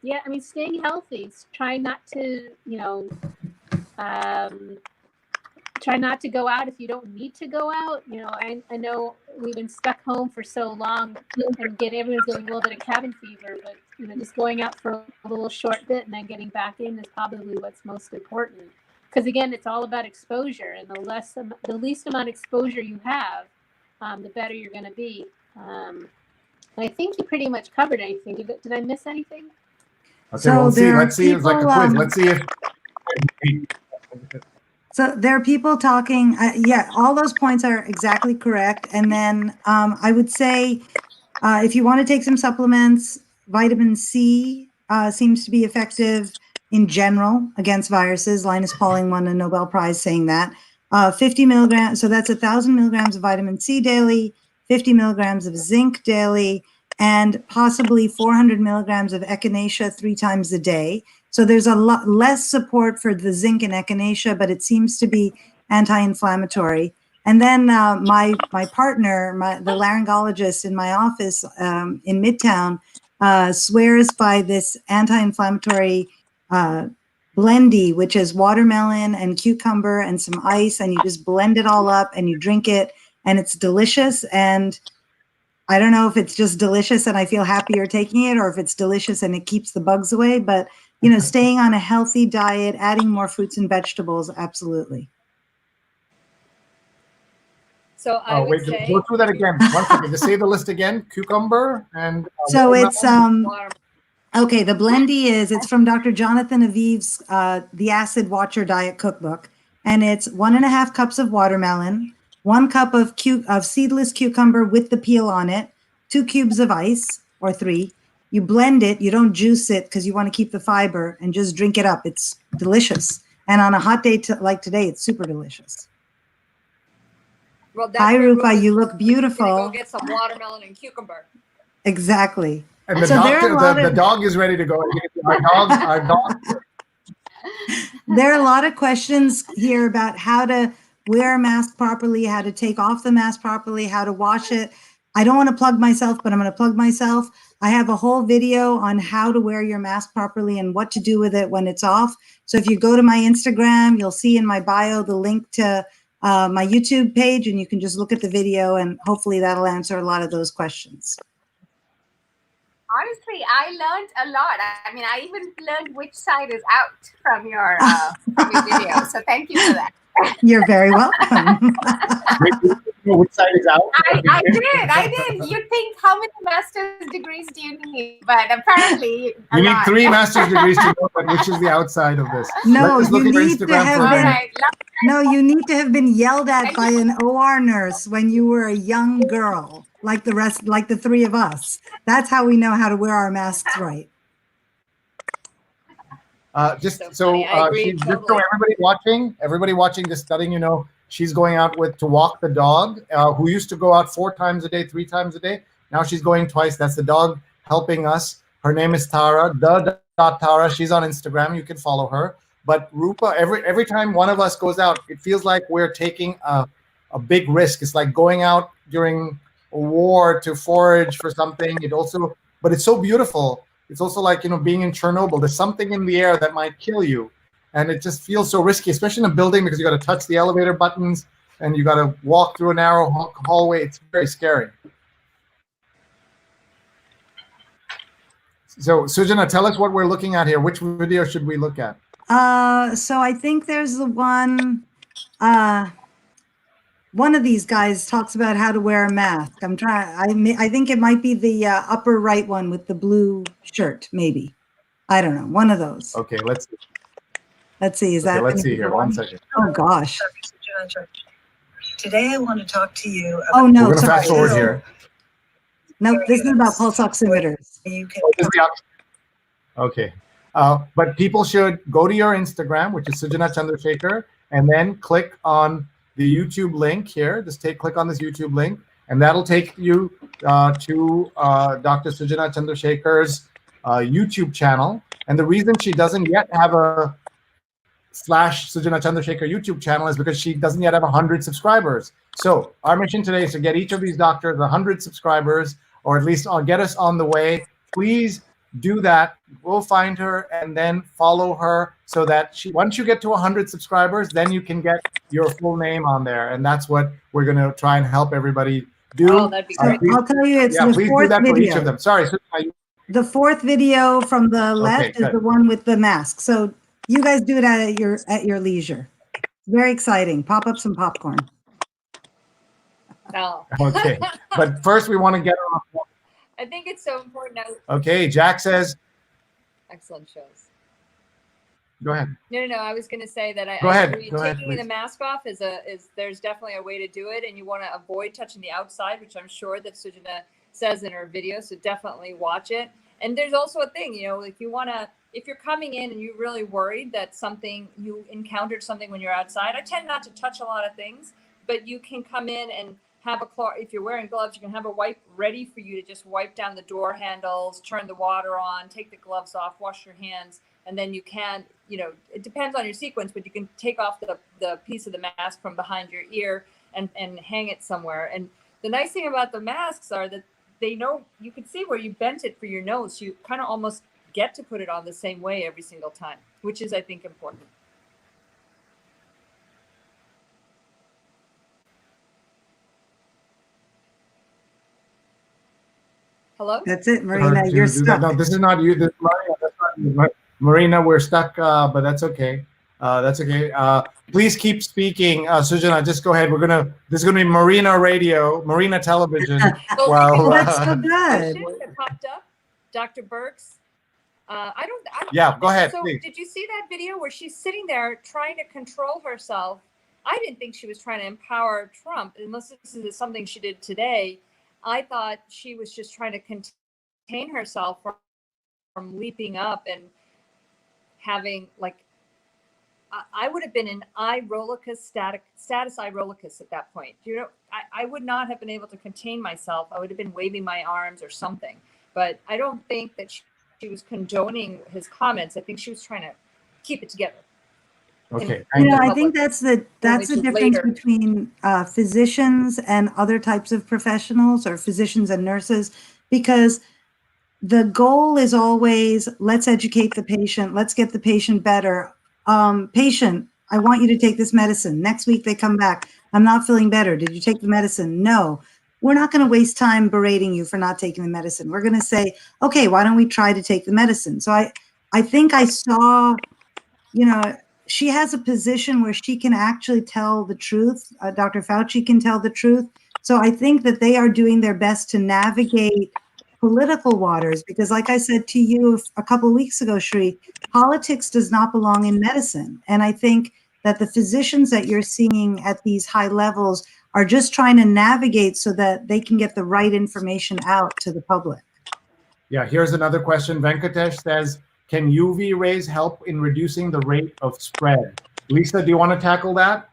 Yeah, I mean, staying healthy, try not to, try not to go out if you don't need to go out. I know we've been stuck home for so long, and everyone's getting a little bit of cabin fever, but just going out for a little short bit and then getting back in is probably what's most important. Because again, it's all about exposure, and the least amount of exposure you have, the better you're going to be. And I think you pretty much covered anything. Did I miss anything? Okay, so let's see. Let's see. It's like a quiz. Let's see if. So there are people talking. Yeah, all those points are exactly correct. And then I would say, if you want to take some supplements, vitamin C seems to be effective in general against viruses. Linus Pauling won a Nobel Prize saying that. 50 milligrams, so that's 1,000 milligrams of vitamin C daily, 50 milligrams of zinc daily, and possibly 400 milligrams of echinacea 3 times a day. So there's a lot less support for the zinc and echinacea, but it seems to be anti-inflammatory. And then my partner, the laryngologist in my office in Midtown, swears by this anti-inflammatory blendy, which is watermelon and cucumber and some ice, and you just blend it all up and you drink it, and it's delicious. And I don't know if it's just delicious and I feel happier taking it, or if it's delicious and it keeps the bugs away, but staying on a healthy diet, adding more fruits and vegetables, absolutely. So I would say, go through that again. 1 second. Just say the list again. Cucumber and so it's okay. The blendy it's from Dr. Jonathan Aviv's The Acid Watcher Diet Cookbook, and it's 1.5 cups of watermelon, 1 cup of seedless cucumber with the peel on it, 2 cubes of ice or 3. You blend it. You don't juice it because you want to keep the fiber, and just drink it up. It's delicious. And on a hot day like today, it's super delicious. Well, hi, Rupa. You look beautiful. Go get some watermelon and cucumber. Exactly. And the dog is ready to go. Our dog. There are a lot of questions here about how to wear a mask properly, how to take off the mask properly, how to wash it. I don't want to plug myself, but I'm going to plug myself. I have a whole video on how to wear your mask properly and what to do with it when it's off. So if you go to my Instagram, you'll see in my bio the link to my YouTube page, and you can just look at the video, and hopefully that'll answer a lot of those questions. honestly, I learned a lot. I mean, I even learned which side is out from your video. So thank you for that. You're very welcome. Which side is out? I did. You think, how many master's degrees do you need? But apparently, You need 3 master's degrees to know that which is the outside of this. No, Let's look you at your need to Instagram have for a been, minute. no, you need to have been yelled at Thank by you. an OR nurse when you were a young girl, like the 3 of us. That's how we know how to wear our masks right. Just So so funny. I agree just so totally. everybody watching, just letting you know, she's going out to walk the dog, who used to go out 4 times a day, 3 times a day. Now she's going twice. That's the dog helping us. Her name is Tara, Tara. She's on Instagram. You can follow her. But Rupa, every time one of us goes out, it feels like we're taking a big risk. It's like going out during a war to forage for something. But it's so beautiful. It's also like, being in Chernobyl. There's something in the air that might kill you. And it just feels so risky, especially in a building, because you got to touch the elevator buttons and you got to walk through a narrow hallway. It's very scary. So, Sujana, tell us what we're looking at here. Which video should we look at? So I think there's the one of these guys talks about how to wear a mask. I think it might be the upper right one with the blue shirt, maybe. I don't know. One of those. Okay, let's see. Let's see. Is that? Let's see here. 1 second. Oh gosh. Today I want to talk to you about. Oh no, We're going to fast sorry. forward here. No, this is about pulse oximeters. You can Okay. But people should go to your Instagram, which is Sujana Chandrasekhar, and then click on the YouTube link here. Just click on this YouTube link, and that'll take you to Dr. Sujana Chandrasekhar's YouTube channel. And the reason she doesn't yet have a /Sujana Chandrasekhar YouTube channel is because she doesn't yet have 100 subscribers. So our mission today is to get each of these doctors 100 subscribers, or at least get us on the way. Please do that. Go find her and then follow her, so that once you get to 100 subscribers, then you can get your full name on there. And that's what we're going to try and help everybody do. Oh, that'd be great. I'll tell you, it's the please do fourth that for each video. of them. Sorry, Sujana, The 4th video from the left is good. the one with the mask. So you guys do it at your leisure. Very exciting. Pop up some popcorn. No. Okay, but first we want to get on. I think it's so important now. Okay, Jack says, Excellent shows. go ahead. No. I was going to say that Go I ahead. agree. Go ahead, Taking the please. mask off is there's definitely a way to do it, and you want to avoid touching the outside, which I'm sure that Sujana says in her video. So definitely watch it. And there's also a thing, if you're coming in and you're really worried that you encountered something when you're outside. I tend not to touch a lot of things, but you can come in and have if you're wearing gloves, you can have a wipe ready for you to just wipe down the door handles, turn the water on, take the gloves off, wash your hands, and then you can, it depends on your sequence, but you can take off the piece of the mask from behind your ear and hang it somewhere. And the nice thing about the masks are that they know you can see where you bent it for your nose. So you kind of almost get to put it on the same way every single time, which is, I think, important. Hello? That's it, Marina. You're stuck. No, this is not you. This is Marina. That's not you. Marina, we're stuck, but that's okay. That's okay. Please keep speaking, Sujana. Just go ahead. This is gonna be Marina Radio, Marina Television. Oh, that's so good. That popped up, Dr. Burks. Yeah, go ahead, So please. did you see that video where she's sitting there trying to control herself? I didn't think she was trying to empower Trump, unless this is something she did today. I thought she was just trying to contain herself from leaping up and having I would have been in status Irolicus at that point. I would not have been able to contain myself. I would have been waving my arms or something. But I don't think that she was condoning his comments. I think she was trying to keep it together. Okay. I think that's the difference later. between physicians and other types of professionals, or physicians and nurses, because the goal is always, let's educate the patient, let's get the patient better. Patient, I want you to take this medicine. Next week they come back, I'm not feeling better. Did you take the medicine? No. we're not going to waste time berating you for not taking the medicine. We're going to say, okay, why don't we try to take the medicine? So I think I saw, you know, she has a position where she can actually tell the truth. Dr. Fauci can tell the truth. So I think that they are doing their best to navigate political waters, because like I said to you a couple of weeks ago, Sree, politics does not belong in medicine. And I think that the physicians that you're seeing at these high levels are just trying to navigate so that they can get the right information out to the public. Yeah, here's another question. Venkatesh says, can UV rays help in reducing the rate of spread? Lisa, do you want to tackle that?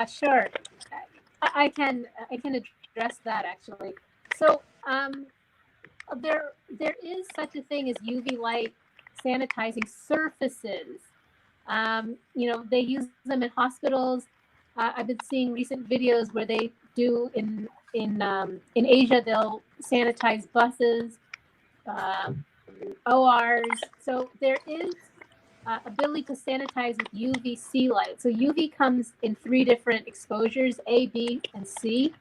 Sure, I can address that actually. So there is such a thing as UV light sanitizing surfaces. You know, they use them in hospitals. I've been seeing recent videos where they do in Asia. They'll sanitize buses, ORs. So there is ability to sanitize with UVC light. So UV comes in 3 different exposures: A, B, and C.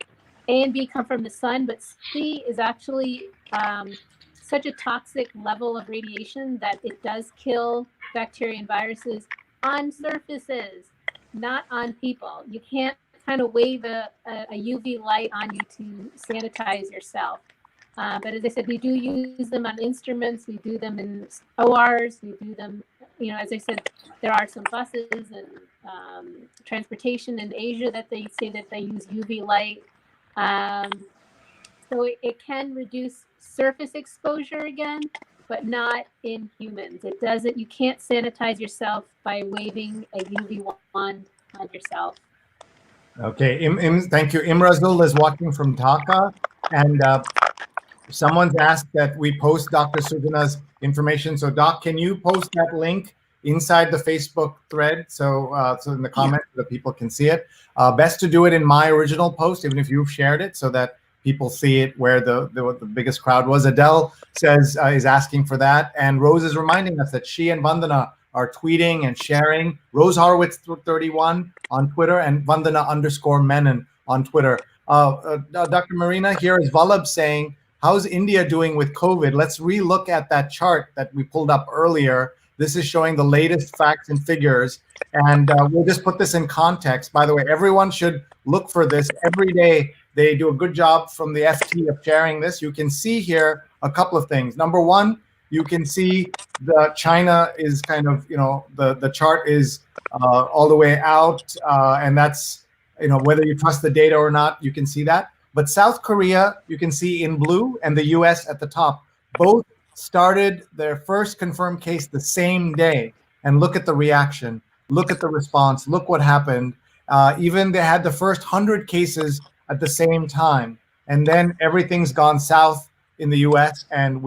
A and B come from the sun, but C is actually such a toxic level of radiation that it does kill bacteria and viruses on surfaces, not on people. You can't kind of wave a UV light on you to sanitize yourself. But as I said, we do use them on instruments. We do them in ORs. We do them, you know, as I said, there are some buses and transportation in Asia that they say that they use UV light. So it can reduce surface exposure again, but not in humans. It doesn't, you can't sanitize yourself by waving a UV wand on yourself. Okay, thank you. Imrazul is watching from Dhaka, and someone's asked that we post Dr. Sujana's information. So Doc, can you post that link inside the Facebook thread so so in the comments so that people can see it? Best to do it in my original post, even if you've shared it, so that people see it where the biggest crowd was. Adele says is asking for that, and Rose is reminding us that she and Vandana are tweeting and sharing. Rose Horowitz 31 on Twitter and Vandana_Menon on Twitter. Dr. Marina, here is Vallabh saying, how's India doing with COVID? Let's relook at that chart that we pulled up earlier. This is showing the latest facts and figures. And we'll just put this in context. By the way, everyone should look for this every day. They do a good job from the FT of sharing this. You can see here a couple of things. Number one, you can see the China is kind of, you know, the chart is all the way out. And that's, you know, whether you trust the data or not, you can see that. But South Korea, you can see in blue, and the US at the top, both started their first confirmed case the same day. And look at the reaction. Look at the response. Look what happened. Even they had the first 100 cases at the same time. And then everything's gone south in the US, and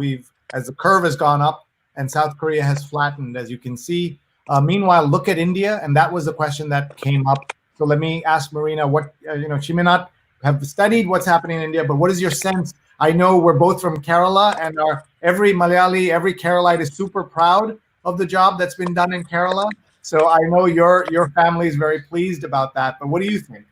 as the curve has gone up, and South Korea has flattened, as you can see. Meanwhile, look at India, and that was the question that came up. So let me ask Marina, what, you know, she may not have studied what's happening in India, but what is your sense? I know we're both from Kerala, and every Malayali, every Keralite is super proud of the job that's been done in Kerala. So I know your family is very pleased about that, but what do you think?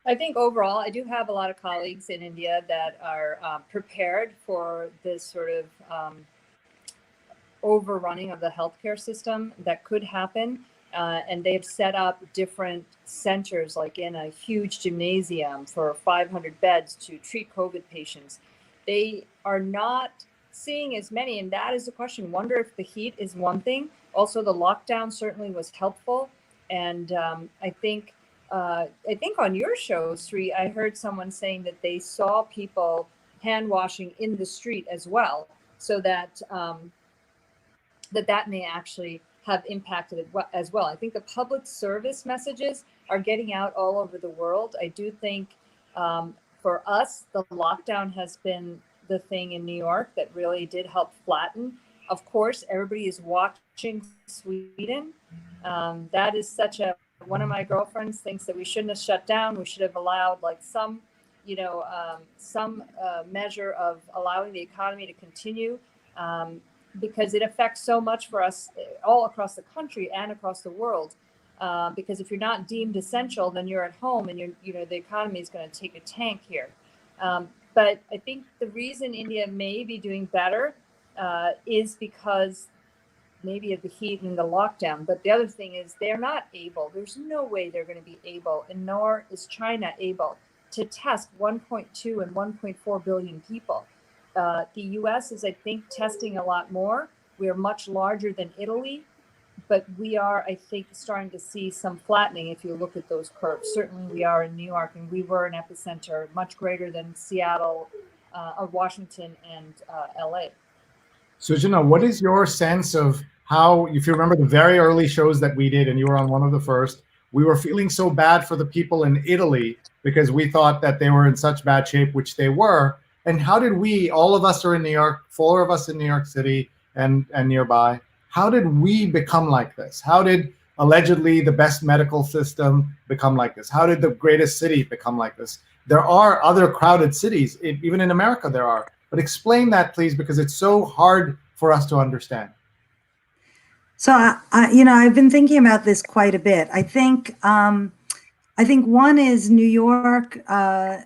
I think overall, I do have a lot of colleagues in India that are prepared for this sort of overrunning of the healthcare system that could happen. And they've set up different centers, like in a huge gymnasium for 500 beds to treat COVID patients. They are not seeing as many, and that is the question. Wonder if the heat is one thing. Also, the lockdown certainly was helpful, and I think on your show, Sree, I heard someone saying that they saw people hand washing in the street as well, so that that may actually have impacted it as well. I think the public service messages are getting out all over the world. I do think for us, the lockdown has been the thing in New York that really did help flatten. Of course, everybody is watching Sweden. That is such a, one of my girlfriends thinks that we shouldn't have shut down. We should have allowed like some, you know, some measure of allowing the economy to continue. Because it affects so much for us all across the country and across the world. because if you're not deemed essential, then you're at home, and the economy is going to take a tank here. But I think the reason India may be doing better is because maybe of the heat and the lockdown. But the other thing is they're not able. There's no way they're going to be able, and nor is China able, to test 1.2 and 1.4 billion people. The U.S. is, I think, testing a lot more. We are much larger than Italy, but we are, I think, starting to see some flattening if you look at those curves. Certainly we are in New York, and we were an epicenter much greater than Seattle, Washington, and LA. Sujana, what is your sense of how, if you remember the very early shows that we did, and you were on one of the first, we were feeling so bad for the people in Italy because we thought that they were in such bad shape, which they were. And how did we, all of us are in New York, 4 of us in New York City and nearby, how did we become like this? How did allegedly the best medical system become like this? How did the greatest city become like this? There are other crowded cities, even in America there are. But explain that, please, because it's so hard for us to understand. So, I've been thinking about this quite a bit. I think one is New York, Los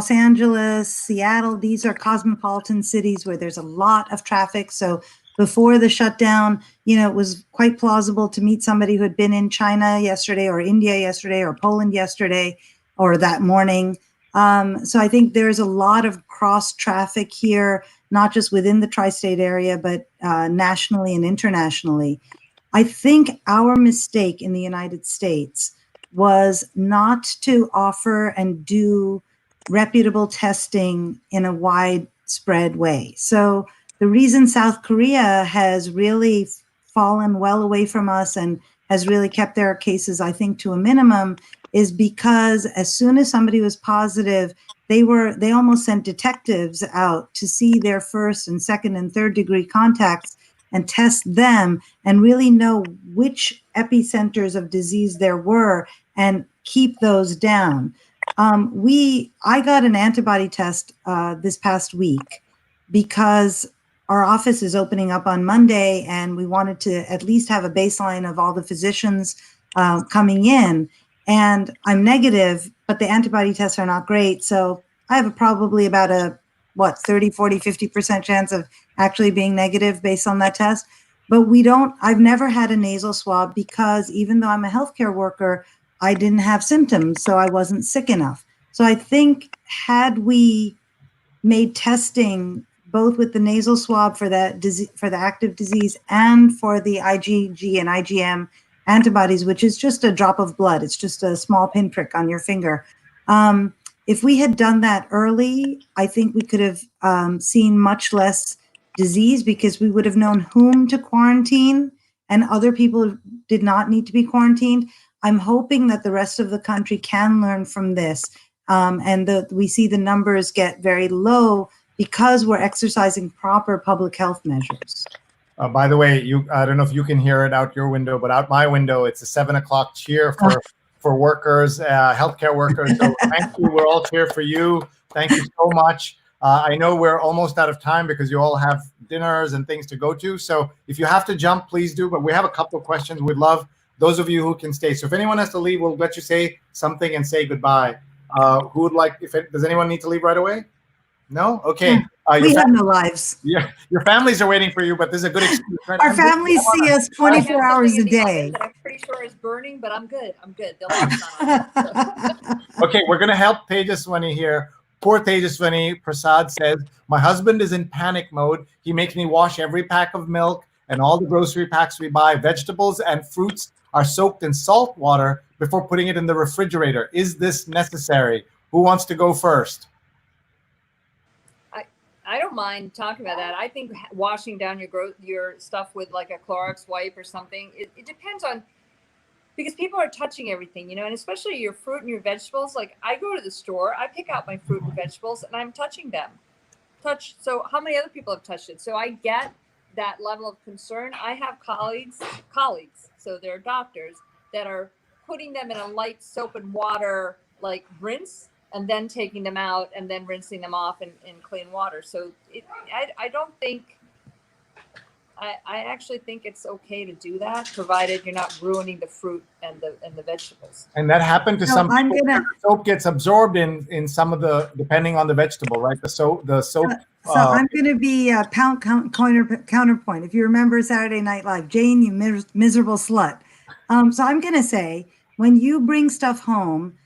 Angeles, Seattle. These are cosmopolitan cities where there's a lot of traffic. So before the shutdown, it was quite plausible to meet somebody who had been in China yesterday, or India yesterday, or Poland yesterday, or that morning. So I think there's a lot of cross traffic here, not just within the tri-state area, but nationally and internationally. I think our mistake in the United States was not to offer and do reputable testing in a widespread way. So the reason South Korea has really fallen well away from us and has really kept their cases, I think, to a minimum is because as soon as somebody was positive, they almost sent detectives out to see their first and second and third degree contacts and test them and really know which epicenters of disease there were and keep those down. I got an antibody test this past week because our office is opening up on Monday, and we wanted to at least have a baseline of all the physicians coming in. And I'm negative, but the antibody tests are not great. So I have probably about a 30, 40, 50% chance of actually being negative based on that test. But I've never had a nasal swab because even though I'm a healthcare worker, I didn't have symptoms, so I wasn't sick enough. So I think had we made testing both with the nasal swab for the active disease and for the IgG and IgM antibodies, which is just a drop of blood, it's just a small pinprick on your finger. If we had done that early, I think we could have seen much less disease because we would have known whom to quarantine and other people did not need to be quarantined. I'm hoping that the rest of the country can learn from this and we see the numbers get very low because we're exercising proper public health measures. By the way, I don't know if you can hear it out your window, but out my window, it's a 7 o'clock cheer for workers, healthcare workers. So thank you. We're all here for you. Thank you so much. I know we're almost out of time because you all have dinners and things to go to. So if you have to jump, please do. But we have a couple of questions. We'd love those of you who can stay. So if anyone has to leave, we'll let you say something and say goodbye. Who would like, does anyone need to leave right away? No? Okay. We have no lives. Yeah, your families are waiting for you, but this is a good excuse. Right? Our families see us 24 hours a day. That I'm pretty sure is burning, but I'm good. They'll on it. Okay, we're going to help Tejaswani here. Poor Tejaswani. Prasad says, my husband is in panic mode. He makes me wash every pack of milk and all the grocery packs we buy. Vegetables and fruits are soaked in salt water before putting it in the refrigerator. Is this necessary? Who wants to go first? I don't mind talking about that. I think washing down your stuff with like a Clorox wipe or something, it depends on, because people are touching everything, and especially your fruit and your vegetables. Like I go to the store, I pick out my fruit and vegetables and I'm touching them. So how many other people have touched it? So I get that level of concern. I have colleagues, so they're doctors that are putting them in a light soap and water, like rinse, and then taking them out and then rinsing them off in clean water. So I I actually think it's okay to do that, provided you're not ruining the fruit and the vegetables. And that happened to No, some I'm people. gonna. Soap gets absorbed in some of the, depending on the vegetable, right? The soap. So I'm going to be a counterpoint. If you remember Saturday Night Live, Jane, you miserable slut. So I'm going to say, when you bring stuff home,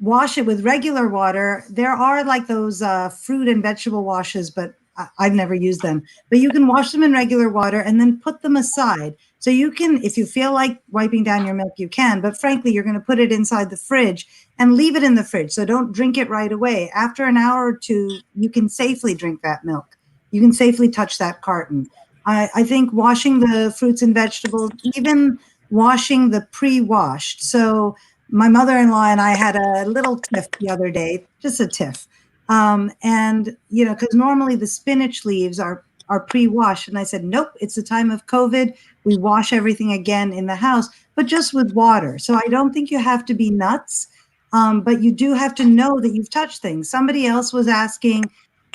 wash it with regular water. There are like those fruit and vegetable washes, but I've never used them. But you can wash them in regular water and then put them aside. So you can, if you feel like wiping down your milk, you can. But frankly, you're going to put it inside the fridge and leave it in the fridge. So don't drink it right away. After an hour or two, you can safely drink that milk. You can safely touch that carton. I think washing the fruits and vegetables, even washing the pre-washed. So my mother-in-law and I had a little tiff the other day, just a tiff. And, you know, because normally the spinach leaves are pre-washed. And I said, nope, it's the time of COVID. We wash everything again in the house, but just with water. So I don't think you have to be nuts, but you do have to know that you've touched things. Somebody else was asking,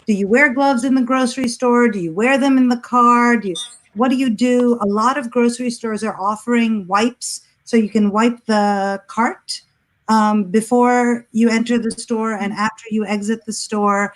do you wear gloves in the grocery store? Do you wear them in the car? What do you do? A lot of grocery stores are offering wipes, so you can wipe the cart before you enter the store and after you exit the store.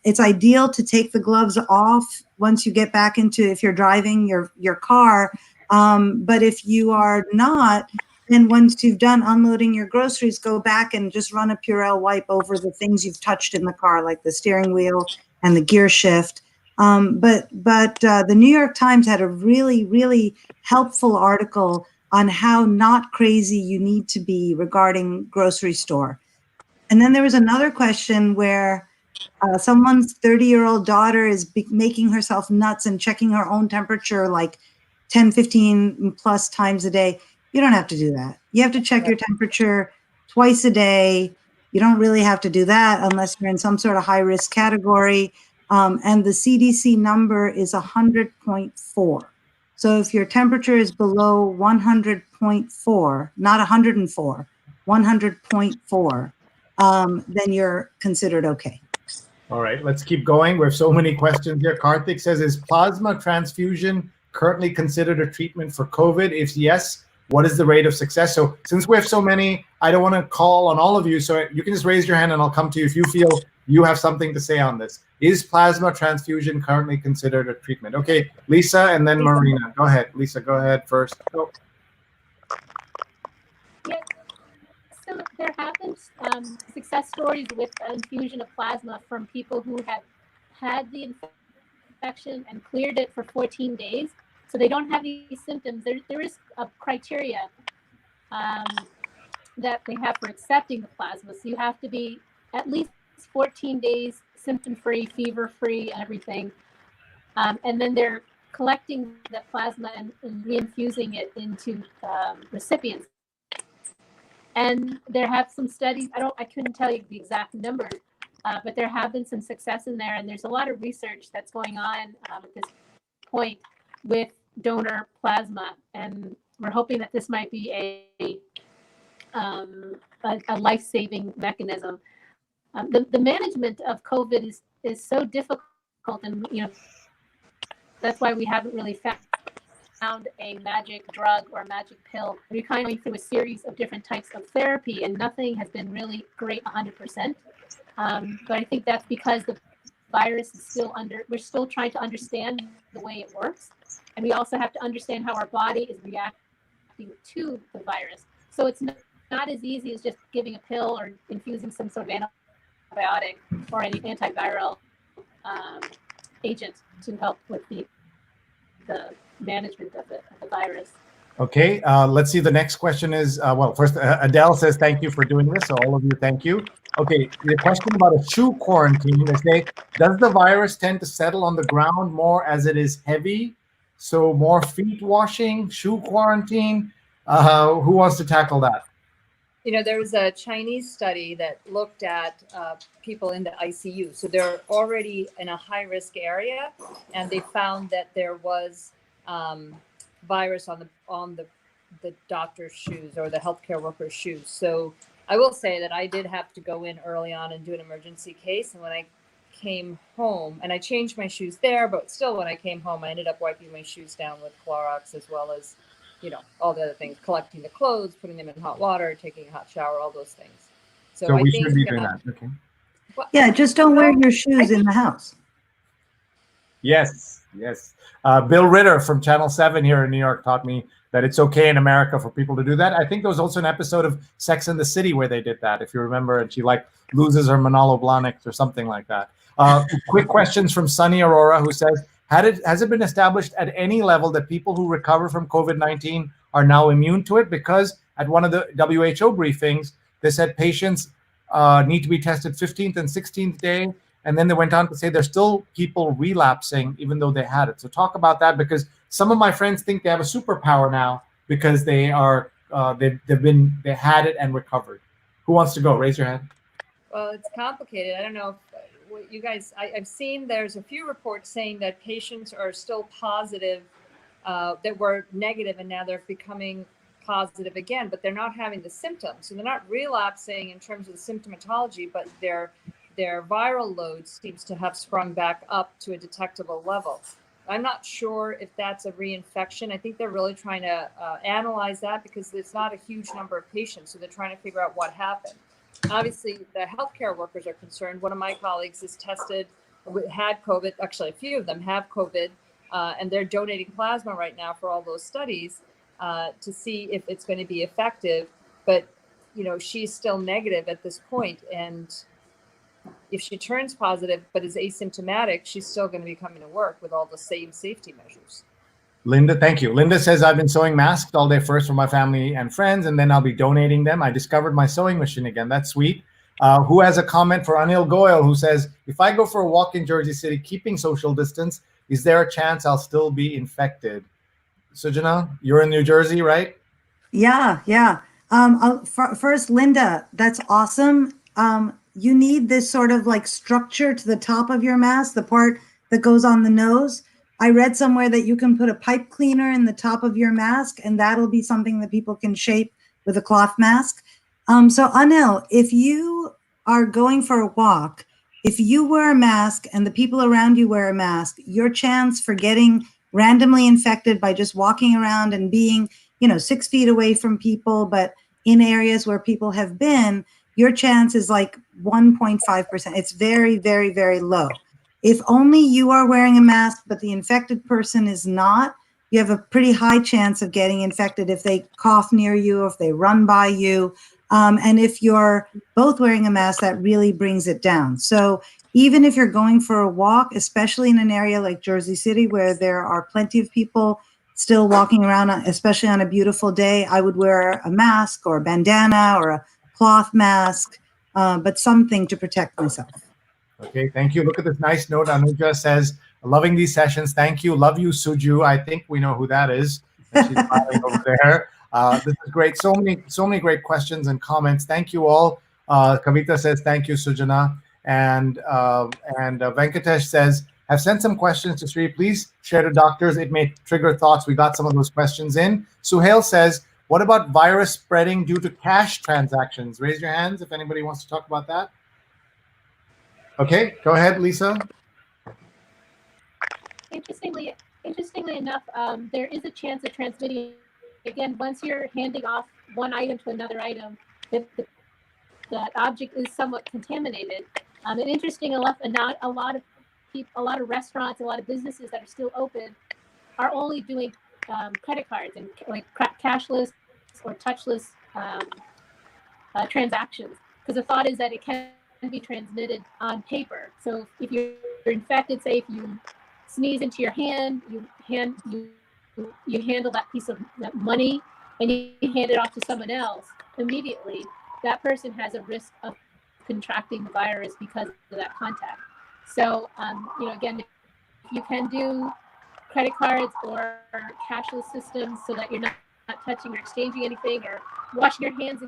It's ideal to take the gloves off once you get back into, if you're driving your car. But if you are not, then once you've done unloading your groceries, go back and just run a Purell wipe over the things you've touched in the car, like the steering wheel and the gear shift. But the New York Times had a really, really helpful article on how not crazy you need to be regarding grocery store. And then there was another question where someone's 30-year-old daughter is making herself nuts and checking her own temperature like 10, 15 plus times a day. You don't have to do that. You have to check your temperature twice a day. You don't really have to do that unless you're in some sort of high risk category. And the CDC number is 100.4. So if your temperature is below 100.4, not 104, 100.4, then you're considered okay. All right, let's keep going. We have so many questions here. Karthik says, is plasma transfusion currently considered a treatment for COVID? If yes, what is the rate of success? So since we have so many, I don't want to call on all of you. So you can just raise your hand and I'll come to you if you feel you have something to say on this. Is plasma transfusion currently considered a treatment? Okay, Lisa and then Marina. Go ahead. Lisa, go ahead first. Go. Yeah. So there have been success stories with infusion of plasma from people who have had the infection and cleared it for 14 days. So they don't have these symptoms. There is a criteria that they have for accepting the plasma. So you have to be at least 14 days symptom-free, fever-free, everything. And then they're collecting the plasma and reinfusing it into recipients. And there have some studies, I couldn't tell you the exact number, but there have been some success in there. And there's a lot of research that's going on at this point with donor plasma. And we're hoping that this might be a life-saving mechanism. The management of COVID is so difficult, and that's why we haven't really found a magic drug or a magic pill. We're kind of going through a series of different types of therapy, and nothing has been really great 100%. But I think that's because the virus is we're still trying to understand the way it works, and we also have to understand how our body is reacting to the virus. So it's not as easy as just giving a pill or infusing some sort of antibiotic or any antiviral agent to help with the management of the virus. Okay, let's see. The next question is, well, first, Adele says, thank you for doing this. So all of you, thank you. Okay, the question about a shoe quarantine. They say, does the virus tend to settle on the ground more as it is heavy? So more feet washing, shoe quarantine? Who wants to tackle that? There was a Chinese study that looked at people in the ICU. So they're already in a high risk area, and they found that there was virus on the doctor's shoes or the healthcare worker's shoes. So I will say that I did have to go in early on and do an emergency case. And when I came home, and I changed my shoes there, but still when I came home, I ended up wiping my shoes down with Clorox, as well as, you know, all the other things, collecting the clothes, putting them in hot water, taking a hot shower, all those things. So I we think, should be doing that. Okay. well, Yeah, just don't wear your shoes in the house. Yes, yes. Bill Ritter from Channel 7 here in New York taught me that it's okay in America for people to do that. I think there was also an episode of Sex and the City where they did that, if you remember, and she like loses her Manolo Blahnik or something like that. Quick questions from Sunny Aurora, who says, has it been established at any level that people who recover from COVID-19 are now immune to it? Because at one of the WHO briefings, they said patients need to be tested 15th and 16th day. And then they went on to say there's still people relapsing even though they had it. So talk about that, because some of my friends think they have a superpower now because they are they had it and recovered. Who wants to go? Raise your hand. Well, it's complicated. I don't know if what you guys, I've seen there's a few reports saying that patients are still positive, that were negative, and now they're becoming positive again, but they're not having the symptoms. So they're not relapsing in terms of the symptomatology, but their viral load seems to have sprung back up to a detectable level. I'm not sure if that's a reinfection. I think they're really trying to analyze that, because it's not a huge number of patients. So they're trying to figure out what happened. Obviously, the healthcare workers are concerned. One of my colleagues is tested, had COVID. Actually, a few of them have COVID, and they're donating plasma right now for all those studies to see if it's going to be effective. But, you know, she's still negative at this point, and if she turns positive but is asymptomatic, she's still going to be coming to work with all the same safety measures. Linda, thank you. Linda says, I've been sewing masks all day first for my family and friends, and then I'll be donating them. I discovered my sewing machine again. That's sweet. Who has a comment for Anil Goyal, who says, if I go for a walk in Jersey City, keeping social distance, is there a chance I'll still be infected? Sujana, you're in New Jersey, right? Yeah, yeah. First, Linda, that's awesome. You need this sort of like structure to the top of your mask, the part that goes on the nose. I read somewhere that you can put a pipe cleaner in the top of your mask, and that'll be something that people can shape with a cloth mask. So Anil, if you are going for a walk, if you wear a mask and the people around you wear a mask, your chance for getting randomly infected by just walking around and being, 6 feet away from people, but in areas where people have been, your chance is like 1.5%. It's very, very, very low. If only you are wearing a mask, but the infected person is not, you have a pretty high chance of getting infected if they cough near you, if they run by you. And if you're both wearing a mask, that really brings it down. So even if you're going for a walk, especially in an area like Jersey City, where there are plenty of people still walking around, especially on a beautiful day, I would wear a mask or a bandana or a cloth mask, but something to protect myself. Okay, thank you. Look at this nice note. Anuja says, loving these sessions. Thank you. Love you, Suju. I think we know who that is. And she's smiling over there. This is great. So many great questions and comments. Thank you all. Kavita says, thank you, Sujana. And Venkatesh says, I've sent some questions to Sree. Please share to doctors. It may trigger thoughts. We got some of those questions in. Suhail says, what about virus spreading due to cash transactions? Raise your hands if anybody wants to talk about that. Okay, go ahead, Lisa. Interestingly enough, there is a chance of transmitting. Again, once you're handing off one item to another item, that object is somewhat contaminated. And interesting enough, a lot of restaurants, a lot of businesses that are still open are only doing credit cards and like cashless or touchless transactions, because the thought is that it can be transmitted on paper. So if you're infected, say if you sneeze into your hand, you handle that piece of that money and you hand it off to someone else, immediately that person has a risk of contracting the virus because of that contact. So again, if you can do credit cards or cashless systems so that you're not touching or exchanging anything, or washing your hands.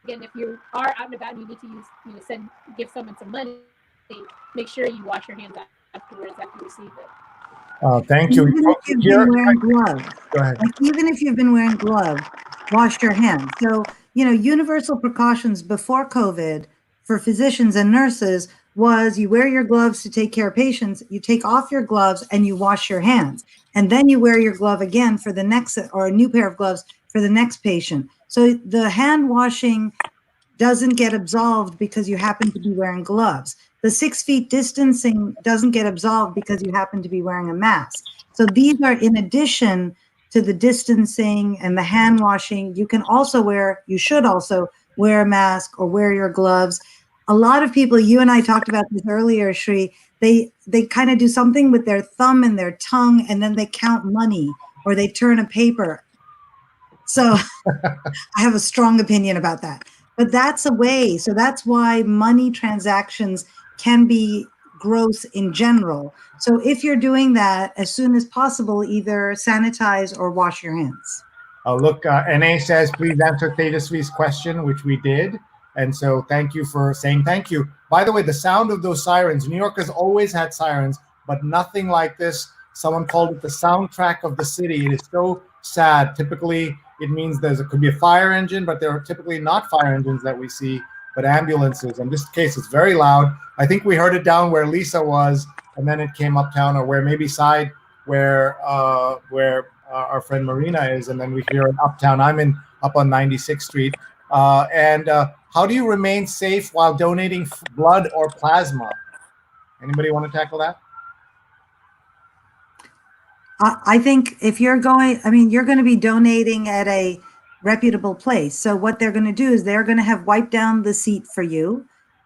Again, if you are out and about and you need to use, give someone some money, make sure you wash your hands afterwards after you receive it. Thank you. Even if you've been wearing gloves, Go ahead. like even if you've been wearing gloves, wash your hands. So, universal precautions before COVID for physicians and nurses was you wear your gloves to take care of patients, you take off your gloves and you wash your hands. And then you wear your glove again for the next, or a new pair of gloves for the next patient. So the hand washing doesn't get absolved because you happen to be wearing gloves. The 6 feet distancing doesn't get absolved because you happen to be wearing a mask. So these are in addition to the distancing and the hand washing. You can also wear, you should also wear a mask or wear your gloves. A lot of people, you and I talked about this earlier, Sree, they kind of do something with their thumb and their tongue, and then they count money or they turn a paper. So I have a strong opinion about that. But that's a way. So that's why money transactions can be gross in general. So if you're doing that, as soon as possible, either sanitize or wash your hands. Look, NA says, please answer Tejasvi's question, which we did. And so thank you for saying thank you. By the way, the sound of those sirens, New York has always had sirens, but nothing like this. Someone called it the soundtrack of the city. It is so sad. Typically, it means it could be a fire engine, but there are typically not fire engines that we see, but ambulances. In this case, it's very loud. I think we heard it down where Lisa was, and then it came uptown, or where maybe side where our friend Marina is, and then we hear it uptown. I'm up on 96th Street. How do you remain safe while donating blood or plasma? Anybody want to tackle that? I think if you're going, I mean, you're going to be donating at a reputable place. So what they're going to do is they're going to have wiped down the seat for you.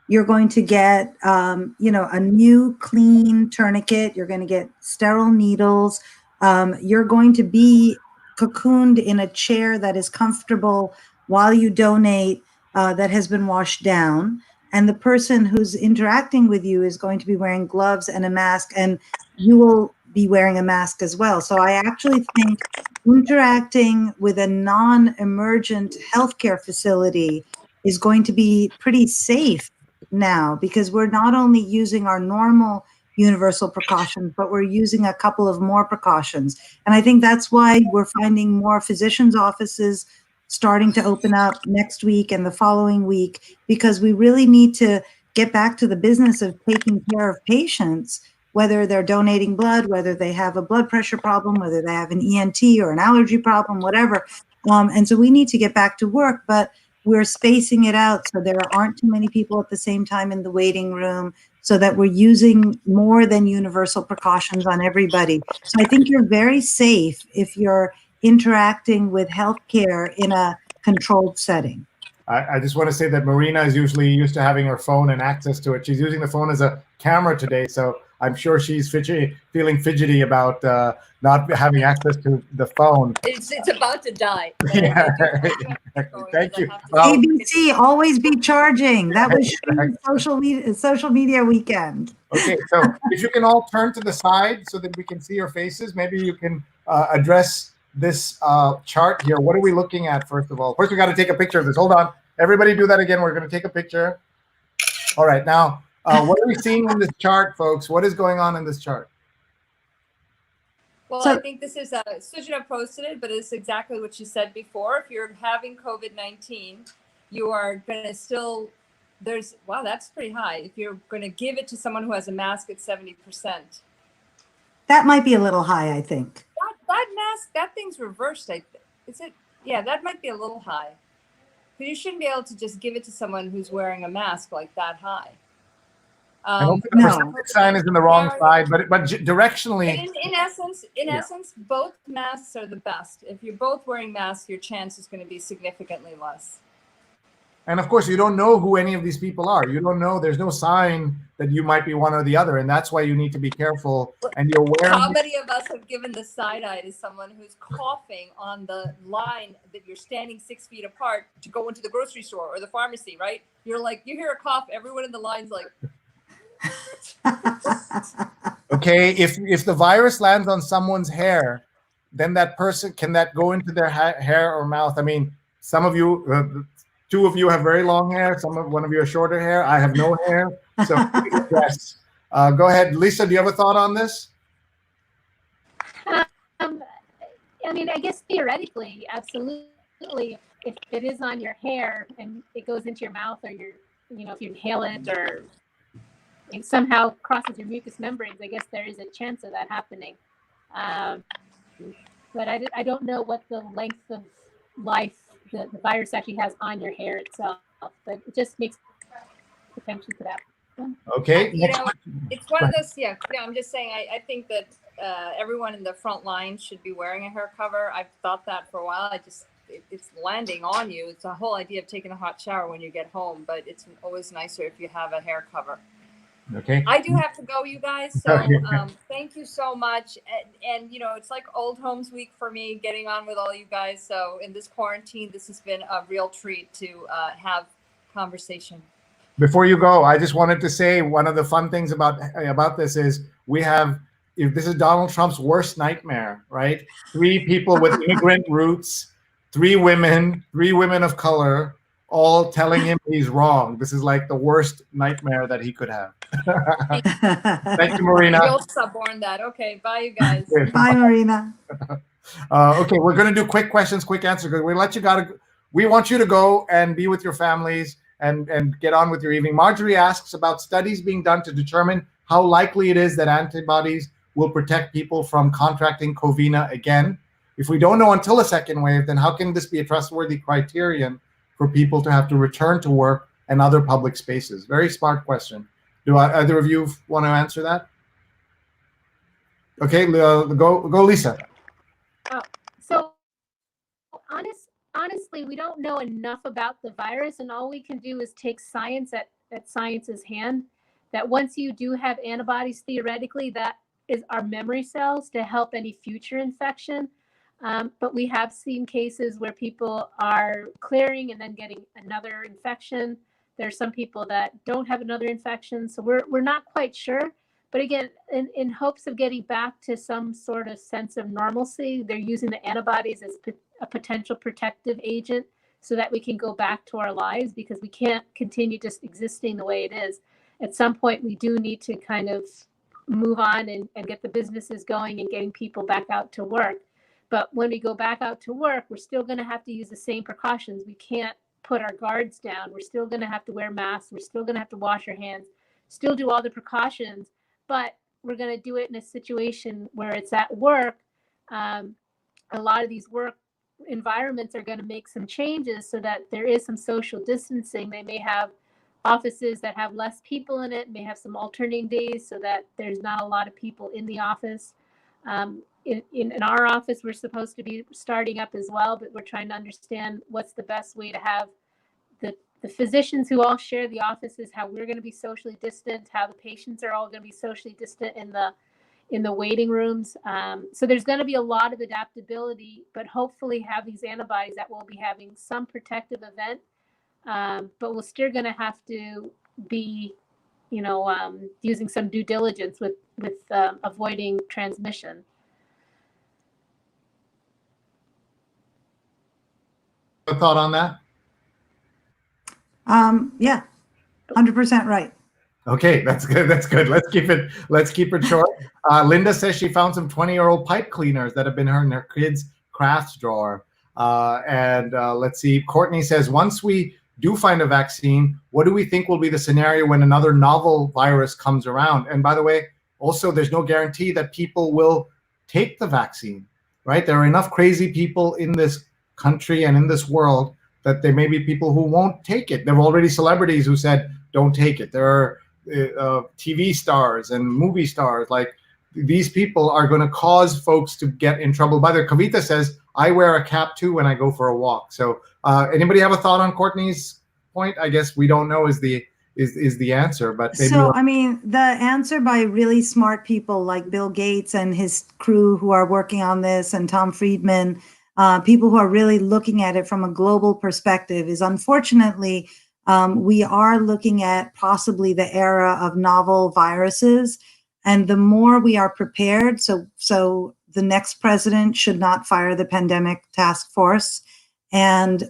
You're going to get, a new clean tourniquet. You're going to get sterile needles. You're going to be cocooned in a chair that is comfortable while you donate, that has been washed down. And the person who's interacting with you is going to be wearing gloves and a mask, and you will be wearing a mask as well. So I actually think interacting with a non-emergent healthcare facility is going to be pretty safe now, because we're not only using our normal universal precautions, but we're using a couple of more precautions. And I think that's why we're finding more physicians' offices starting to open up next week and the following week, because we really need to get back to the business of taking care of patients, whether they're donating blood, whether they have a blood pressure problem, whether they have an ENT or an allergy problem, whatever. And so we need to get back to work, but we're spacing it out so there aren't too many people at the same time in the waiting room, so that we're using more than universal precautions on everybody. So I think you're very safe if you're interacting with healthcare in a controlled setting. I just want to say that Marina is usually used to having her phone and access to it. She's using the phone as a camera today, so I'm sure she's feeling fidgety about not having access to the phone. It's about to die. Yeah. Thank you. ABC, always be charging. That was social media weekend. Okay, so if you can all turn to the side so that we can see your faces, maybe you can address this chart here. What are we looking at, first of all? First, we got to take a picture of this. Hold on. Everybody do that again. We're going to take a picture. All right, now, what are we seeing in this chart, folks? What is going on in this chart? Well, I think this is, Sujana posted it, but it's exactly what she said before. If you're having COVID-19, you are going to still, wow, that's pretty high. If you're going to give it to someone who has a mask at 70%. That might be a little high, I think. That mask, that thing's reversed. Is it? Yeah, that might be a little high. But you shouldn't be able to just give it to someone who's wearing a mask like that high. I hope the percentage sign is in the wrong side, but directionally. In essence, both masks are the best. If you're both wearing masks, your chance is going to be significantly less. And of course, you don't know who any of these people are. You don't know. There's no sign that you might be one or the other, and that's why you need to be careful. And you're wearing. How many of us have given the side eye to someone who's coughing on the line that you're standing 6 feet apart to go into the grocery store or the pharmacy, right? You're like, you hear a cough, everyone in the line's like. Okay, if the virus lands on someone's hair, then that person, can that go into their hair or mouth? I mean, some of you, two of you have very long hair. One of you has shorter hair. I have no hair. So yes, go ahead, Lisa. Do you have a thought on this? I mean, I guess theoretically, absolutely. If it is on your hair and it goes into your mouth, or if you inhale it, or it somehow crosses your mucous membranes, I guess there is a chance of that happening. But I don't know what the length of life the virus actually has on your hair itself, but it just makes potential for that. Okay. You Next know, question. it's one of those, yeah, I'm just saying, I think that everyone in the front line should be wearing a hair cover. I've thought that for a while. It's landing on you. It's the whole idea of taking a hot shower when you get home, but it's always nicer if you have a hair cover. Okay. I do have to go, you guys. So thank you so much. And, you know, it's like old homes week for me, getting on with all you guys. So in this quarantine, this has been a real treat to have conversation. Before you go, I just wanted to say one of the fun things about this is if this is Donald Trump's worst nightmare, right? 3 people with immigrant roots, 3 women of color, all telling him he's wrong. This is like the worst nightmare that he could have. Thank you, Marina. We'll suborn that. Okay, bye, you guys. Bye, Marina. Okay, we're going to do quick questions, quick answers, because we want you to go and be with your families and get on with your evening. Marjorie asks about studies being done to determine how likely it is that antibodies will protect people from contracting COVID again. If we don't know until a second wave, then how can this be a trustworthy criterion for people to have to return to work and other public spaces? Very smart question. Do either of you want to answer that? Okay, go, Lisa. So honestly, we don't know enough about the virus, and all we can do is take science at science's hand. That once you do have antibodies, theoretically, that is our memory cells to help any future infection. But we have seen cases where people are clearing and then getting another infection. There's some people that don't have another infection, so we're not quite sure. But again, in hopes of getting back to some sort of sense of normalcy, they're using the antibodies as a potential protective agent so that we can go back to our lives, because we can't continue just existing the way it is. At some point, we do need to kind of move on and get the businesses going and getting people back out to work. But when we go back out to work, we're still going to have to use the same precautions. We can't put our guards down. We're still going to have to wear masks. We're still going to have to wash our hands, still do all the precautions, but we're going to do it in a situation where it's at work. A lot of these work environments are going to make some changes so that there is some social distancing. They may have offices that have less people in it, may have some alternating days so that there's not a lot of people in the office. In our office, we're supposed to be starting up as well, but we're trying to understand what's the best way to have the physicians who all share the offices, how we're going to be socially distant, how the patients are all going to be socially distant in the waiting rooms. So there's going to be a lot of adaptability, but hopefully have these antibodies that will be having some protective event. But we're still going to have to be, using some due diligence with avoiding transmission. A thought on that? Yeah, 100% right. Okay, that's good. That's good. Let's keep it short. Linda says she found some 20-year-old pipe cleaners that have been in her kids' crafts drawer. Let's see. Courtney says, once we do find a vaccine, what do we think will be the scenario when another novel virus comes around? And by the way, also, there's no guarantee that people will take the vaccine, right? There are enough crazy people in this country and in this world that there may be people who won't take it. There are already celebrities who said, don't take it. There are TV stars and movie stars. Like, these people are going to cause folks to get in trouble. By the way, Kavita says, I wear a cap too when I go for a walk. So anybody have a thought on Courtney's point? I guess we don't know is the answer, but maybe so I mean, the answer by really smart people like Bill Gates and his crew who are working on this, and Tom Friedman, people who are really looking at it from a global perspective, is unfortunately we are looking at possibly the era of novel viruses. And the more we are prepared, so the next president should not fire the pandemic task force. And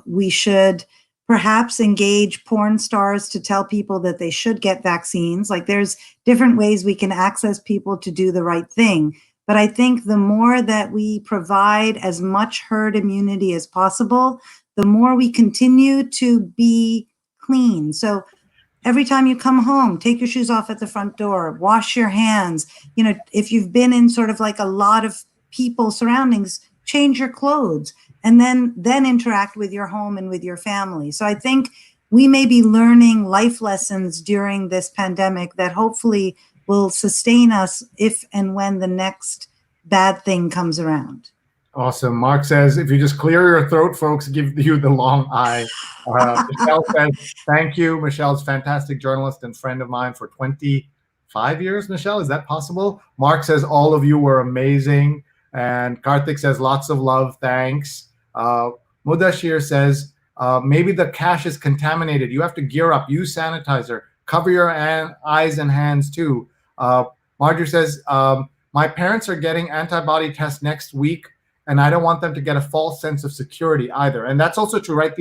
we should perhaps engage porn stars to tell people that they should get vaccines. Like, there's different ways we can access people to do the right thing. But I think the more that we provide as much herd immunity as possible, the more we continue to be clean. So every time you come home, take your shoes off at the front door, wash your hands. You know, if you've been in sort of like a lot of people surroundings, change your clothes, and then interact with your home and with your family. So I think we may be learning life lessons during this pandemic that hopefully will sustain us if and when the next bad thing comes around. Awesome. Mark says, if you just clear your throat, folks, give you the long eye. Michelle says, thank you. Michelle's fantastic journalist and friend of mine for 25 years. Michelle, is that possible? Mark says, all of you were amazing. And Karthik says, lots of love. Thanks. Mudashir says, maybe the cache is contaminated. You have to gear up, use sanitizer, cover your eyes and hands too. Marjorie says, my parents are getting antibody tests next week, and I don't want them to get a false sense of security either. And that's also true, right?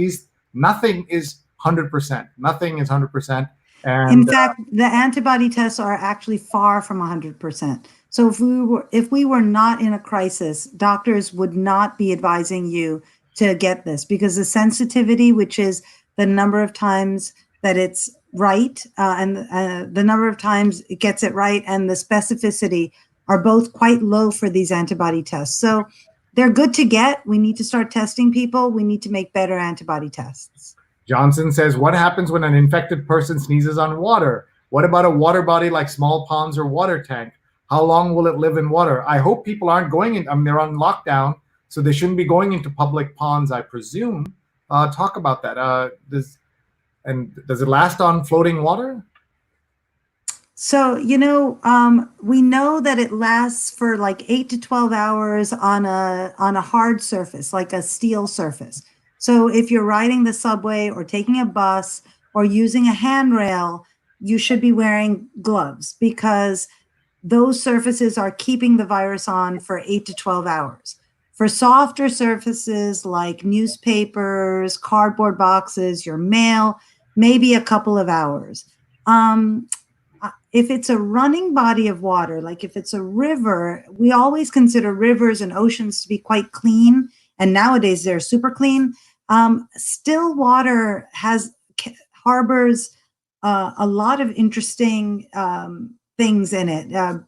Nothing is 100%. Nothing is 100%. And in fact, the antibody tests are actually far from 100%. So if we were not in a crisis, doctors would not be advising you to get this, because the sensitivity, which is the number of times that it's right, and the number of times it gets it right, and the specificity are both quite low for these antibody tests. So they're good to get. We need to start testing people. We need to make better antibody tests. Johnson says, what happens when an infected person sneezes on water? What about a water body like small ponds or water tank? How long will it live in water? I hope people aren't going in. I mean, they're on lockdown, so they shouldn't be going into public ponds, I presume. Talk about that. Does it last on floating water? So, you know, we know that it lasts for like 8 to 12 hours on a hard surface, like a steel surface. So if you're riding the subway or taking a bus or using a handrail, you should be wearing gloves, because those surfaces are keeping the virus on for 8 to 12 hours. For softer surfaces like newspapers, cardboard boxes, your mail, maybe a couple of hours. If it's a running body of water, like if it's a river, we always consider rivers and oceans to be quite clean. And nowadays they're super clean. Still water harbors a lot of interesting things in it,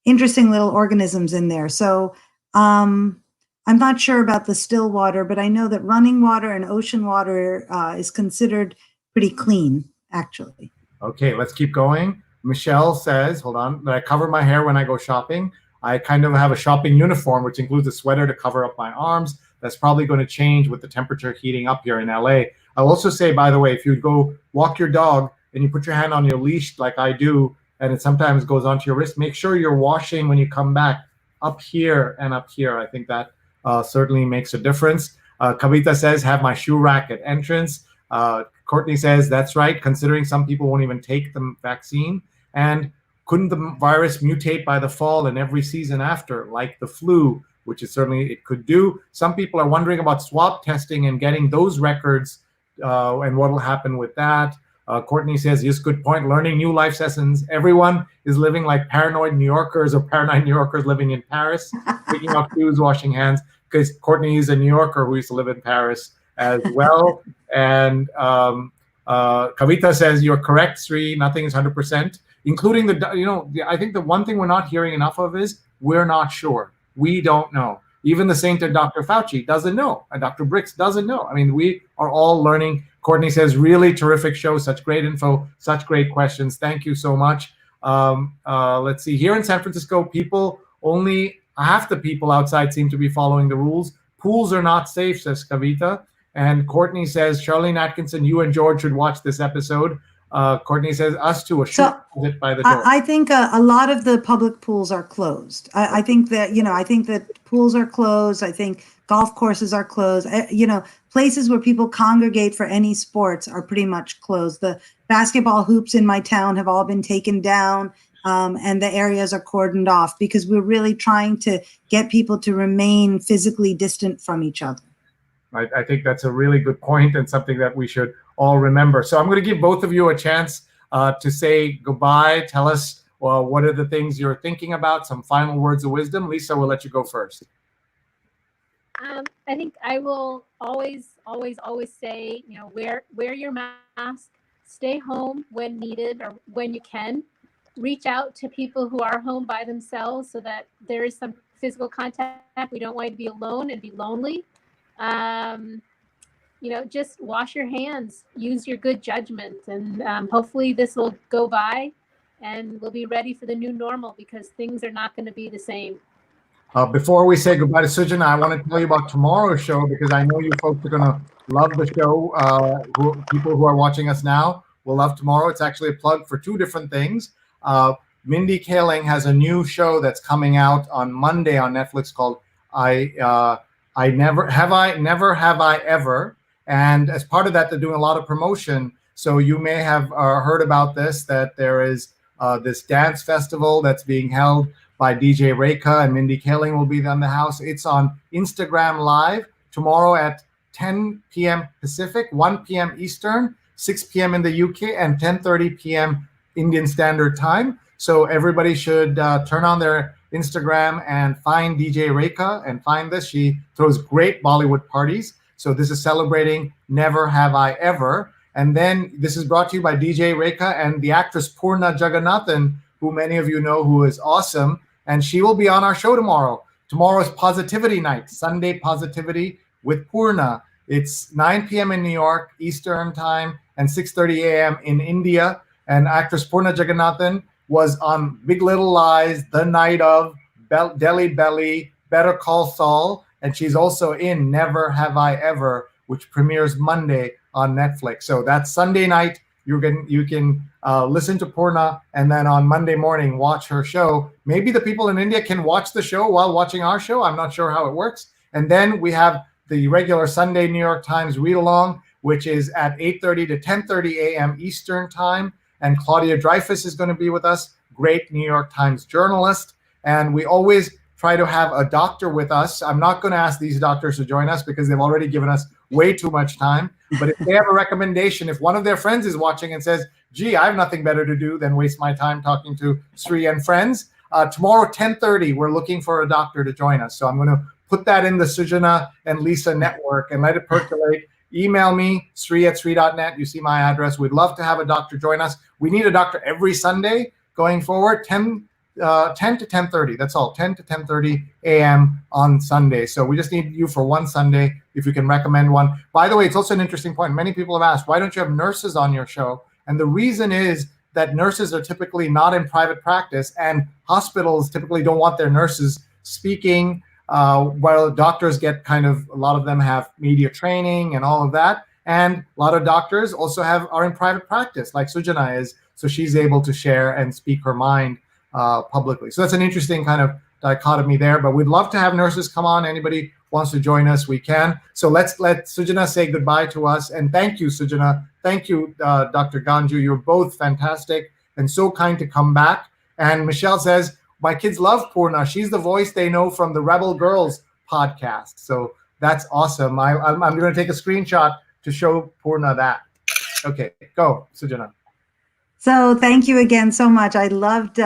interesting little organisms in there. So I'm not sure about the still water, but I know that running water and ocean water is considered pretty clean, actually. Okay, let's keep going. Michelle says, hold on, that I cover my hair when I go shopping. I kind of have a shopping uniform, which includes a sweater to cover up my arms. That's probably going to change with the temperature heating up here in LA. I'll also say, by the way, if you go walk your dog and you put your hand on your leash like I do, and it sometimes goes onto your wrist, make sure you're washing when you come back up here and up here. I think that certainly makes a difference. Kavita says, have my shoe rack at entrance. Courtney says, that's right, considering some people won't even take the vaccine. And couldn't the virus mutate by the fall and every season after, like the flu, which is certainly it could do? Some people are wondering about swab testing and getting those records and what will happen with that. Courtney says, yes, good point, learning new life lessons. Everyone is living like paranoid New Yorkers or paranoid New Yorkers living in Paris, picking up shoes, washing hands, because Courtney is a New Yorker who used to live in Paris as well. And Kavita says, you're correct, Sree, nothing is 100%, including I think the one thing we're not hearing enough of is we're not sure. We don't know. Even the sainted Dr. Fauci doesn't know, and Dr. Bricks doesn't know. I mean, we are all learning. Courtney says, really terrific show, such great info, such great questions. Thank you so much. Let's see, here in San Francisco, only half the people outside seem to be following the rules. Pools are not safe, says Kavita. And Courtney says, Charlene Atkinson, you and George should watch this episode. Courtney says, us too, a shoot by the door. I think a lot of the public pools are closed. I think that pools are closed. I think golf courses are closed. Places where people congregate for any sports are pretty much closed. The basketball hoops in my town have all been taken down, and the areas are cordoned off, because we're really trying to get people to remain physically distant from each other. I think that's a really good point and something that we should all remember. So I'm going to give both of you a chance to say goodbye. Tell us what are the things you're thinking about, some final words of wisdom. Lisa, we'll let you go first. I think I will always say, wear your mask, stay home when needed or when you can. Reach out to people who are home by themselves so that there is some physical contact. We don't want you to be alone and be lonely. Just wash your hands, use your good judgment, and hopefully this will go by and we'll be ready for the new normal, because things are not going to be the same. Before we say goodbye to Sujana, I want to tell you about tomorrow's show, because I know you folks are going to love the show. People who are watching us now will love tomorrow. It's actually a plug for two different things. Mindy Kaling has a new show that's coming out on Monday on Netflix called Never Have I Ever. And as part of that, they're doing a lot of promotion. So you may have heard about this, that there is this dance festival that's being held by DJ Reka, and Mindy Kaling will be on the house. It's on Instagram Live tomorrow at 10 p.m. Pacific, 1 p.m. Eastern, 6 p.m. in the UK, and 10:30 p.m. Indian Standard Time. So everybody should turn on their Instagram and find DJ Reka and find this. She throws great Bollywood parties. So this is celebrating Never Have I Ever. And then this is brought to you by DJ Reka and the actress Poorna Jagannathan, who many of you know, who is awesome. And she will be on our show tomorrow. Tomorrow is Positivity Night, Sunday Positivity with Poorna. It's 9 p.m. in New York, Eastern Time, and 6:30 a.m. in India. And actress Poorna Jagannathan was on Big Little Lies, The Night of, Delhi Belly, Better Call Saul, and she's also in Never Have I Ever, which premieres Monday on Netflix. So that's Sunday night. You can listen to Poorna, and then on Monday morning watch her show. Maybe the people in India can watch the show while watching our show. I'm not sure how it works. And then we have the regular Sunday New York Times read along, which is at 8:30 to 10:30 a.m. Eastern Time. And Claudia Dreyfus is going to be with us, great New York Times journalist. And we always try to have a doctor with us. I'm not going to ask these doctors to join us because they've already given us way too much time. But if they have a recommendation, if one of their friends is watching and says, gee, I have nothing better to do than waste my time talking to Sree and friends, tomorrow 10:30, we're looking for a doctor to join us. So I'm going to put that in the Sujana and Lisa network and let it percolate. Email me, sree@sree.net. You see my address. We'd love to have a doctor join us. We need a doctor every Sunday going forward, 10 to 10:30. That's all, 10 to 10:30 a.m. on Sunday. So we just need you for one Sunday, if you can recommend one. By the way, it's also an interesting point. Many people have asked, why don't you have nurses on your show? And the reason is that nurses are typically not in private practice, and hospitals typically don't want their nurses speaking. While doctors get a lot of them have media training and all of that. And a lot of doctors also are in private practice, like Sujana is. So she's able to share and speak her mind publicly. So that's an interesting kind of dichotomy there. But we'd love to have nurses come on. Anybody wants to join us, we can. So let's let Sujana say goodbye to us. And thank you, Sujana. Thank you, Dr. Ganjhu. You're both fantastic and so kind to come back. And Michelle says, my kids love Poorna. She's the voice they know from the Rebel Girls podcast. So that's awesome. I'm going to take a screenshot to show Poorna that. Okay, go, Sujana. So thank you again so much. I loved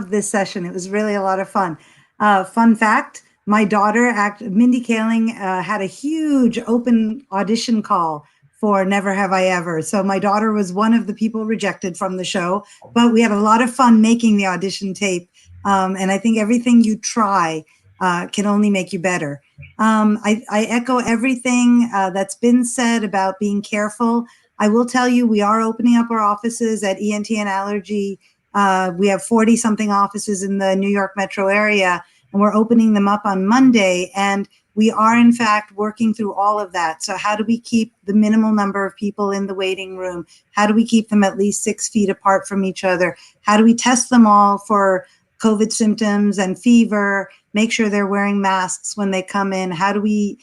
this session. It was really a lot of fun. Fun fact, my daughter, Mindy Kaling, had a huge open audition call for Never Have I Ever. So my daughter was one of the people rejected from the show, but we had a lot of fun making the audition tape. And I think everything you try can only make you better. I echo everything that's been said about being careful. I will tell you, we are opening up our offices at ENT and Allergy. We have 40-something offices in the New York metro area, and we're opening them up on Monday. And we are, in fact, working through all of that. So how do we keep the minimal number of people in the waiting room? How do we keep them at least 6 feet apart from each other? How do we test them all for COVID symptoms and fever, make sure they're wearing masks when they come in? How do we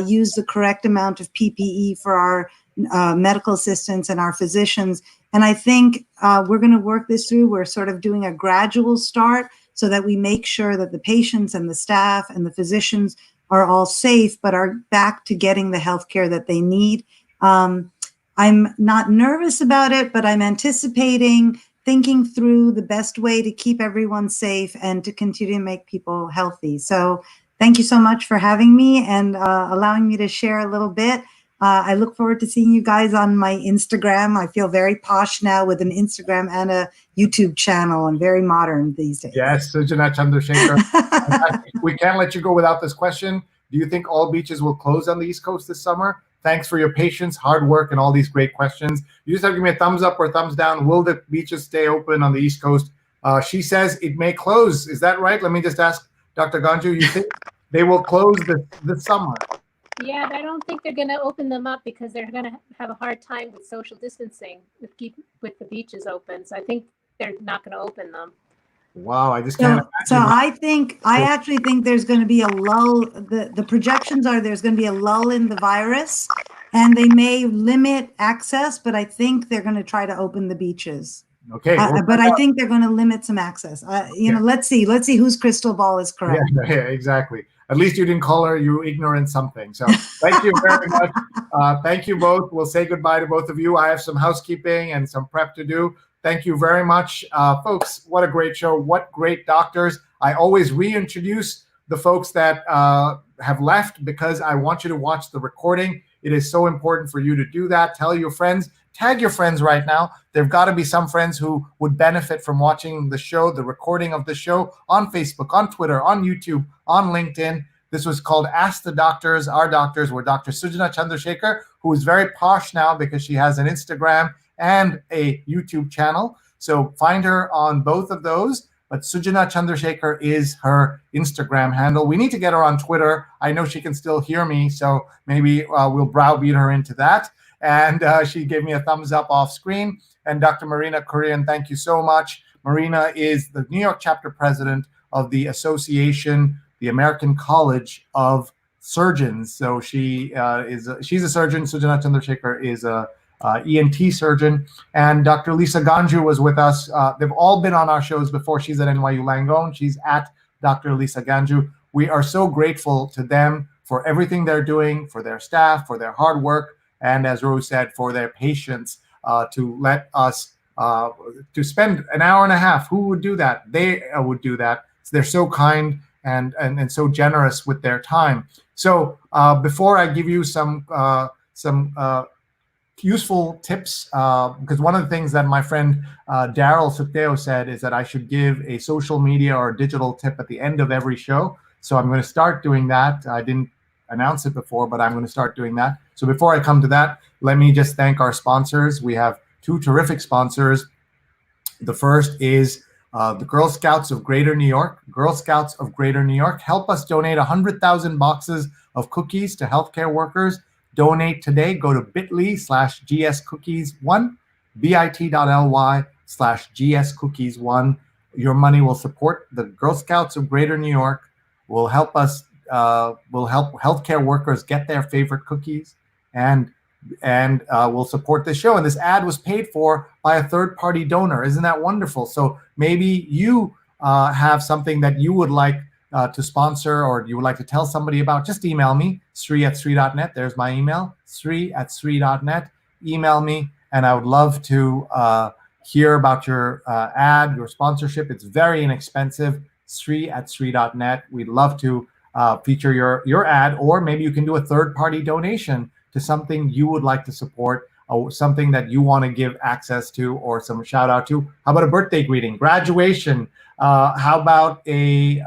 use the correct amount of PPE for our medical assistants and our physicians? And I think we're going to work this through. We're sort of doing a gradual start so that we make sure that the patients and the staff and the physicians are all safe, but are back to getting the healthcare that they need. I'm not nervous about it, but I'm anticipating thinking through the best way to keep everyone safe and to continue to make people healthy. So thank you so much for having me and allowing me to share a little bit. I look forward to seeing you guys on my Instagram. I feel very posh now with an Instagram and a YouTube channel, and very modern these days. Yes, Sujana Chandrasekhar. We can't let you go without this question. Do you think all beaches will close on the East Coast this summer? Thanks for your patience, hard work, and all these great questions. You just have to give me a thumbs up or thumbs down. Will the beaches stay open on the East Coast? She says it may close. Is that right? Let me just ask Dr. Ganjhu, you think they will close this summer? Yeah, I don't think they're going to open them up because they're going to have a hard time with social distancing with the beaches open. So I think they're not going to open them. Wow, I just can't so imagine. I actually think there's going to be a lull. The projections are there's going to be a lull in the virus, and they may limit access, but I think they're going to try to open the beaches. Okay, but I think they're going to limit some access. Let's see whose crystal ball is correct. Yeah, exactly. At least you didn't call her you ignorant something. So thank you very much. Thank you both. We'll say goodbye to both of you. I have some housekeeping and some prep to do. Thank you very much, folks. What a great show. What great doctors. I always reintroduce the folks that have left because I want you to watch the recording. It is so important for you to do that. Tell your friends. Tag your friends right now. There've got to be some friends who would benefit from watching the show, the recording of the show on Facebook, on Twitter, on YouTube, on LinkedIn. This was called Ask the Doctors. Our doctors were Dr. Sujana Chandrasekhar, who is very posh now because she has an Instagram and a YouTube channel. So find her on both of those. But Sujana Chandrasekhar is her Instagram handle. We need to get her on Twitter. I know she can still hear me, so maybe we'll browbeat her into that. And she gave me a thumbs up off screen. And Dr. Marina Kurian, thank you so much. Marina is the New York chapter president of the association, the American College of Surgeons. So she's a surgeon. Sujana Chandrasekhar is a ENT surgeon. And Dr. Lisa Ganjhu was with us. They've all been on our shows before. She's at NYU Langone. She's at Dr. Lisa Ganjhu. We are so grateful to them for everything they're doing, for their staff, for their hard work, and as Rose said, for their patience to let us to spend an hour and a half. Who would do that? They would do that. So they're so kind and so generous with their time. So before I give you some useful tips, because one of the things that my friend Daryl Sukteo said is that I should give a social media or digital tip at the end of every show. So I'm going to start doing that. I didn't announce it before, but I'm going to start doing that. So before I come to that, let me just thank our sponsors. We have two terrific sponsors. The first is the Girl Scouts of Greater New York. Girl Scouts of Greater New York, help us donate 100,000 boxes of cookies to healthcare workers. Donate today. Go to bit.ly/gscookies1, bit.ly/gscookies1. Your money will support the Girl Scouts of Greater New York, will help us, will help healthcare workers get their favorite cookies, and will support the show. And this ad was paid for by a third-party donor. Isn't that wonderful? So maybe you have something that you would like to sponsor, or you would like to tell somebody about, just email me, Sree@Sree.net. There's my email, Sree@Sree.net. Email me, and I would love to hear about your ad, your sponsorship. It's very inexpensive, Sree@Sree.net. We'd love to feature your ad, or maybe you can do a third-party donation to something you would like to support, or something that you want to give access to, or some shout out to. How about a birthday greeting, graduation? How about a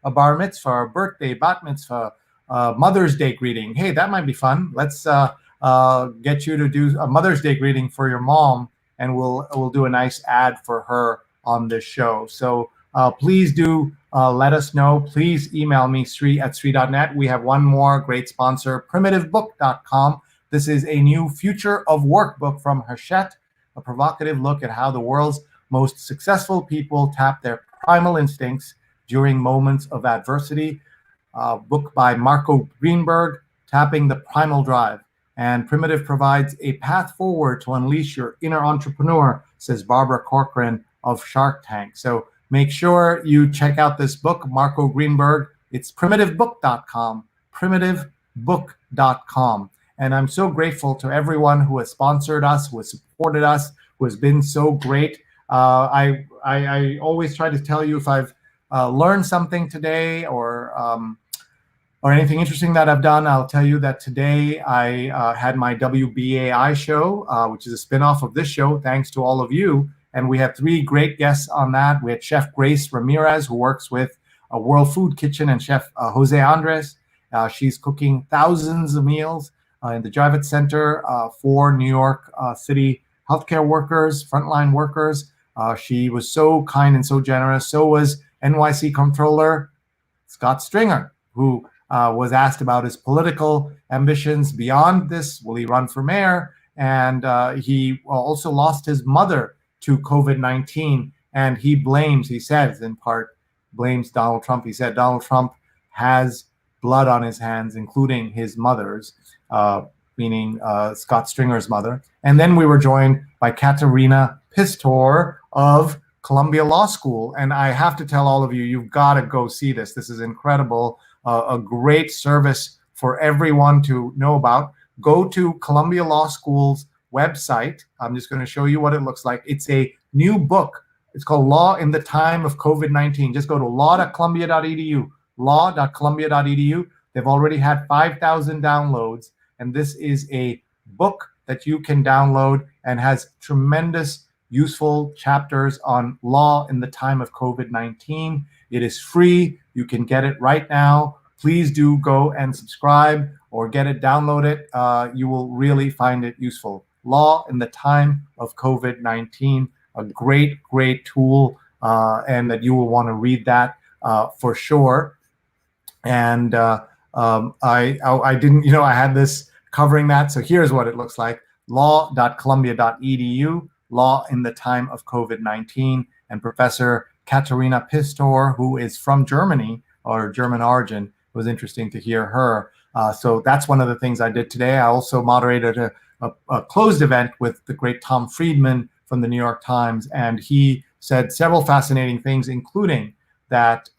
bar mitzvah, a birthday, bat mitzvah, Mother's Day greeting? Hey, that might be fun. Let's get you to do a Mother's Day greeting for your mom, and we'll do a nice ad for her on this show. So please do let us know. Please email me, Sree@Sree.net. We have one more great sponsor, PrimitiveBook.com. This is a new Future of Work book from Hachette, a provocative look at how the world's most successful people tap their primal instincts during moments of adversity. Book by Marco Greenberg, Tapping the Primal Drive. And Primitive provides a path forward to unleash your inner entrepreneur, says Barbara Corcoran of Shark Tank. So make sure you check out this book, Marco Greenberg. It's PrimitiveBook.com, PrimitiveBook.com. And I'm so grateful to everyone who has sponsored us, who has supported us, who has been so great. I always try to tell you if I've learned something today, or or anything interesting that I've done, I'll tell you that today I had my WBAI show, which is a spinoff of this show, thanks to all of you. And we had 3 great guests on that. We had Chef Grace Ramirez, who works with World Food Kitchen, and Chef Jose Andres. She's cooking thousands of meals in the Javits Center for New York City healthcare workers, frontline workers. She was so kind and so generous. So was NYC Comptroller Scott Stringer, who was asked about his political ambitions beyond this. Will he run for mayor? And he also lost his mother to COVID-19. And he says in part, blames Donald Trump. He said Donald Trump has blood on his hands, including his mother's, meaning Scott Stringer's mother. And then we were joined by Katerina Pistor of Columbia Law School. And I have to tell all of you, you've got to go see this. This is incredible. A great service for everyone to know about. Go to Columbia Law School's website. I'm just going to show you what it looks like. It's a new book. It's called Law in the Time of COVID-19. Just go to law.columbia.edu, law.columbia.edu. They've already had 5,000 downloads. And this is a book that you can download and has tremendous useful chapters on law in the time of COVID-19. It is free. You can get it right now. Please do go and subscribe or get it, download it. You will really find it useful. Law in the Time of COVID-19, a great, great tool, and that you will want to read that for sure. And I didn't, I had this covering that. So here's what it looks like. law.columbia.edu, Law in the Time of COVID-19, and Professor Katerina Pistor, who is from Germany or German origin. It was interesting to hear her. So that's one of the things I did today. I also moderated a closed event with the great Tom Friedman from the New York Times, and he said several fascinating things, including that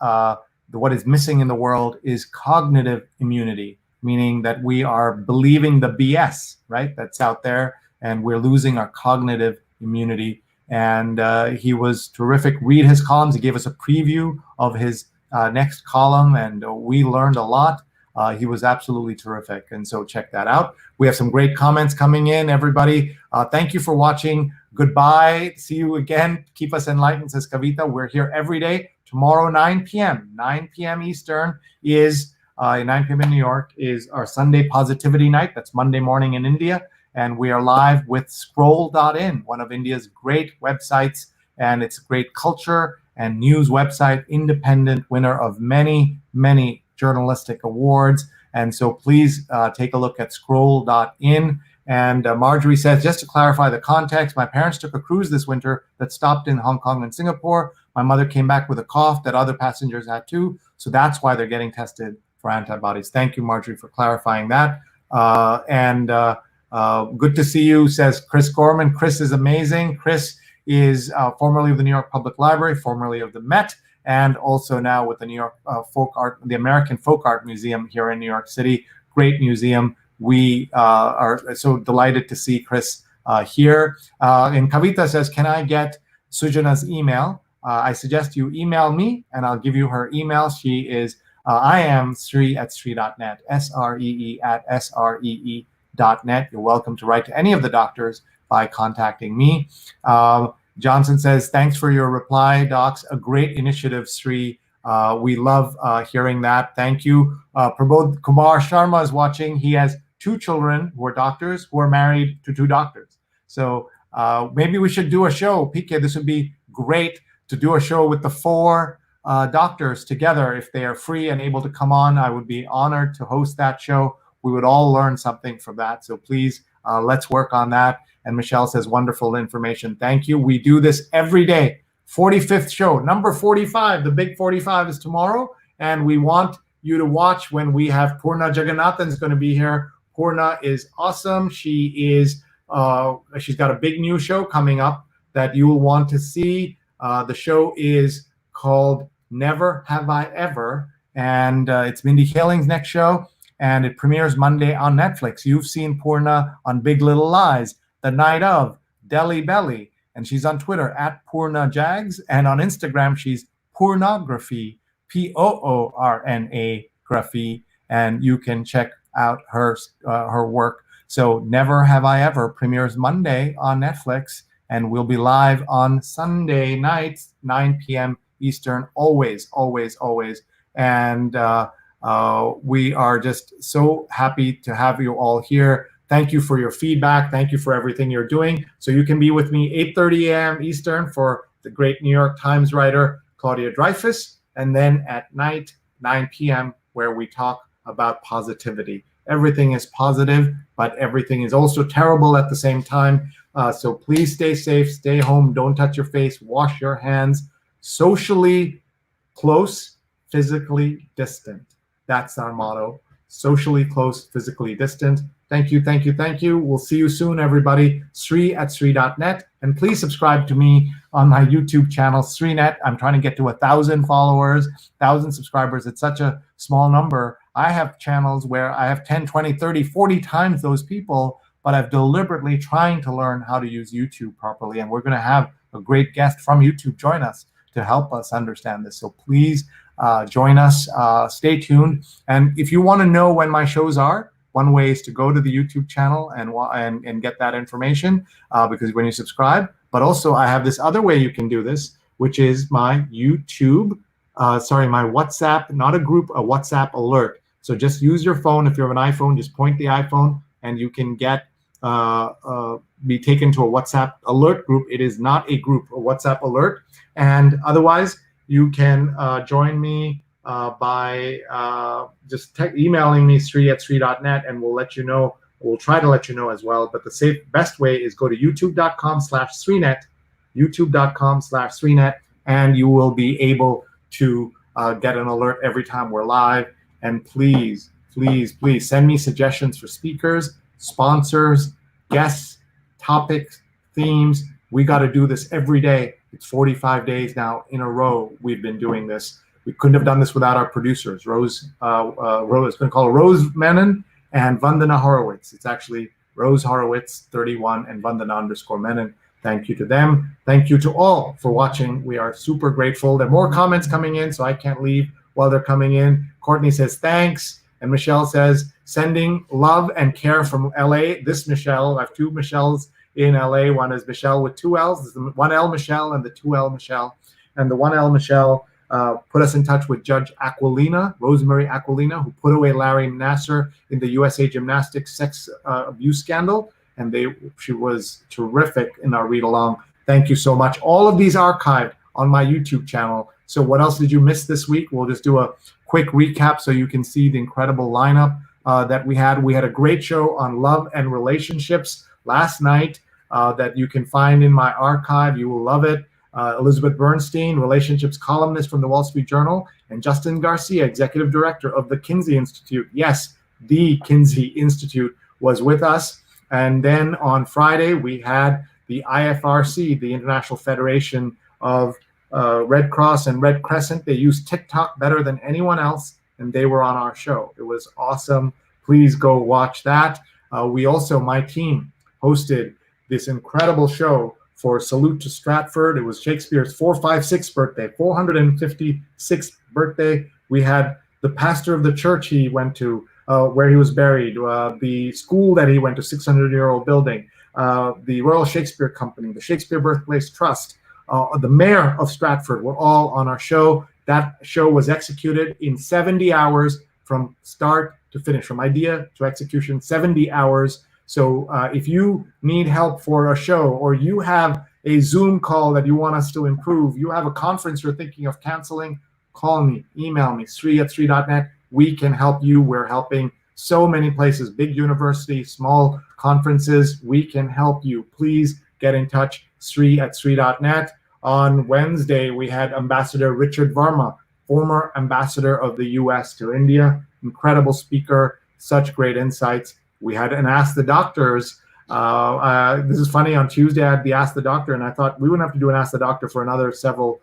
what is missing in the world is cognitive immunity, meaning that we are believing the BS, right, that's out there, and we're losing our cognitive immunity. And he was terrific. Read his columns. He gave us a preview of his next column, and we learned a lot. He was absolutely terrific, and so check that out. We have some great comments coming in, everybody. Thank you for watching. Goodbye. See you again. Keep us enlightened, says Kavita. We're here every day. Tomorrow, 9 p.m. 9 p.m. Eastern is 9 p.m. in New York is our Sunday Positivity Night. That's Monday morning in India. And we are live with scroll.in, one of India's great websites. And it's a great culture and news website, independent, winner of many, many journalistic awards. And so please take a look at scroll.in. And Marjorie says, just to clarify the context, my parents took a cruise this winter that stopped in Hong Kong and Singapore. My mother came back with a cough that other passengers had too. So that's why they're getting tested for antibodies. Thank you, Marjorie, for clarifying that. Good to see you, says Chris Gorman. Chris is amazing. Chris is formerly of the New York Public Library, formerly of the Met, and also now with the New York the American Folk Art Museum here in New York City. Great museum. We are so delighted to see Chris here. And Kavita says, can I get Sujana's email? I suggest you email me, and I'll give you her email. She is, I am Sree@sree.net, SREE@SREE.net. You're welcome to write to any of the doctors by contacting me. Johnson says, thanks for your reply, docs. A great initiative, Sree. We love hearing that. Thank you. Prabodh Kumar Sharma is watching. He has 2 children who are doctors who are married to 2 doctors. So maybe we should do a show. PK, this would be great to do a show with the 4 doctors together. If they are free and able to come on, I would be honored to host that show. We would all learn something from that. So please, let's work on that. And Michelle says, wonderful information. Thank you. We do this every day. 45th show, number 45. The big 45 is tomorrow. And we want you to watch when we have Purna Jagannathan is going to be here. Purna is awesome. She is, she's got a big new show coming up that you will want to see. The show is called Never Have I Ever. And it's Mindy Kaling's next show. And it premieres Monday on Netflix. You've seen Purna on Big Little Lies, The Night of, Delhi Belly. And she's on Twitter at Purna Jags. And on Instagram, she's Pornography, Poorna Graphy. and you can check out her work. So Never Have I Ever premieres Monday on Netflix, and we'll be live on Sunday nights, 9 p.m. Eastern, always. And we are just so happy to have you all here. Thank you for your feedback. Thank you for everything you're doing. So you can be with me 8:30 a.m. Eastern for the great New York Times writer Claudia Dreyfus, and then at night, 9 p.m., where we talk about positivity. Everything is positive, but everything is also terrible at the same time. So please stay safe, stay home, don't touch your face, wash your hands. Socially close, physically distant. That's our motto. Socially close, physically distant. Thank you. We'll see you soon, everybody. Sree at sree.net. And please subscribe to me on my YouTube channel, SreeneT. I'm trying to get to 1,000 followers, 1,000 subscribers. It's such a small number. I have channels where I have 10, 20, 30, 40 times those people, but I've deliberately trying to learn how to use YouTube properly. And we're going to have a great guest from YouTube join us to help us understand this. So please join us. Stay tuned. And if you want to know when my shows are, one way is to go to the YouTube channel and get that information because when you subscribe. But also I have this other way you can do this, which is my YouTube, my WhatsApp, not a group, a WhatsApp alert. So just use your phone. If you have an iPhone, just point the iPhone and you can get be taken to a WhatsApp alert group. It is not a group, a WhatsApp alert. And otherwise, you can join me by just emailing me, Sree at sree.net, and we'll let you know. We'll try to let you know as well. But the best way is go to youtube.com/sreenet, youtube.com/sreenet, and you will be able to get an alert every time we're live. And please send me suggestions for speakers, sponsors, guests, topics, themes. We got to do this every day. It's 45 days now in a row we've been doing this. We couldn't have done this without our producers, Rose Menon and Vandana Horowitz. It's actually Rose Horowitz 31 and Vandana_Menon. Thank you to them. Thank you to all for watching. We are super grateful. There are more comments coming in, so I can't leave while they're coming in. Courtney says thanks, and Michelle says sending love and care from LA. This Michelle, I have two Michelles in LA. One is Michelle with two L's. This is the 1L Michelle and the 2L Michelle. And the 1L Michelle put us in touch with Judge Aquilina, Rosemary Aquilina, who put away Larry Nassar in the USA Gymnastics sex abuse scandal. And she was terrific in our read along. Thank you so much. All of these archived on my YouTube channel. So what else did you miss this week? We'll just do a quick recap so you can see the incredible lineup that we had. We had a great show on love and relationships last night that you can find in my archive. You will love it. Elizabeth Bernstein, relationships columnist from the Wall Street Journal, and Justin Garcia, executive director of the Kinsey Institute. Yes, the Kinsey Institute was with us. And then on Friday, we had the IFRC, the International Federation of Red Cross and Red Crescent. They use TikTok better than anyone else, and they were on our show. It was awesome. Please go watch that. We also, my team, hosted this incredible show for Salute to Stratford. It was Shakespeare's 456th birthday, 456th birthday. We had the pastor of the church he went to, where he was buried, the school that he went to, 600-year-old building, the Royal Shakespeare Company, the Shakespeare Birthplace Trust, the mayor of Stratford were all on our show. That show was executed in 70 hours from start to finish, from idea to execution, 70 hours. So if you need help for a show, or you have a Zoom call that you want us to improve, you have a conference you're thinking of canceling, call me, email me, Sree at sree.net. We can help you. We're helping so many places, big universities, small conferences. We can help you. Please get in touch, Sree at sree.net. On Wednesday, we had Ambassador Richard Verma, former ambassador of the US to India, incredible speaker, such great insights. We had an Ask the Doctors. This is funny, on Tuesday I had the Ask the Doctor, and I thought we wouldn't have to do an Ask the Doctor for another several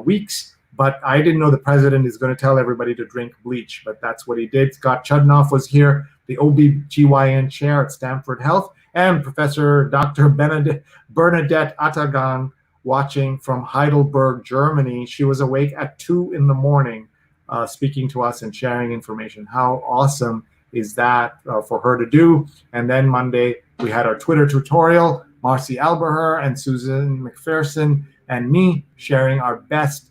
weeks, but I didn't know the president is going to tell everybody to drink bleach, but that's what he did. Scott Chudnoff was here, the OBGYN chair at Stanford Health, and Professor Dr. Bernadette Atagan watching from Heidelberg, Germany. She was awake at 2 in the morning speaking to us and sharing information. How awesome is that for her to do? And then Monday, we had our Twitter tutorial, Marcy Alberher and Susan McPherson and me sharing our best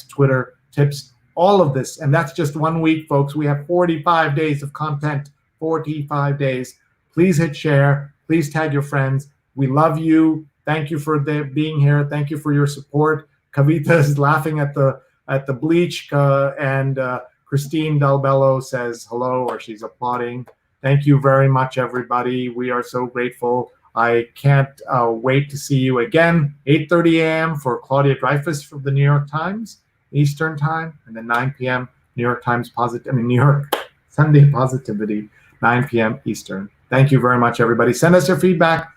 Twitter tips. All of this, and that's just 1 week, folks. We have 45 days of content, 45 days. Please hit share. Please tag your friends. We love you. Thank you for being here. Thank you for your support. Kavita is laughing at the bleach, and Christine Dalbello says hello, or she's applauding. Thank you very much, everybody. We are so grateful. I can't wait to see you again, 8:30 a.m. for Claudia Dreyfus from the New York Times Eastern Time, and then 9 p.m. New York Sunday Positivity, 9 p.m. Eastern. Thank you very much, everybody. Send us your feedback.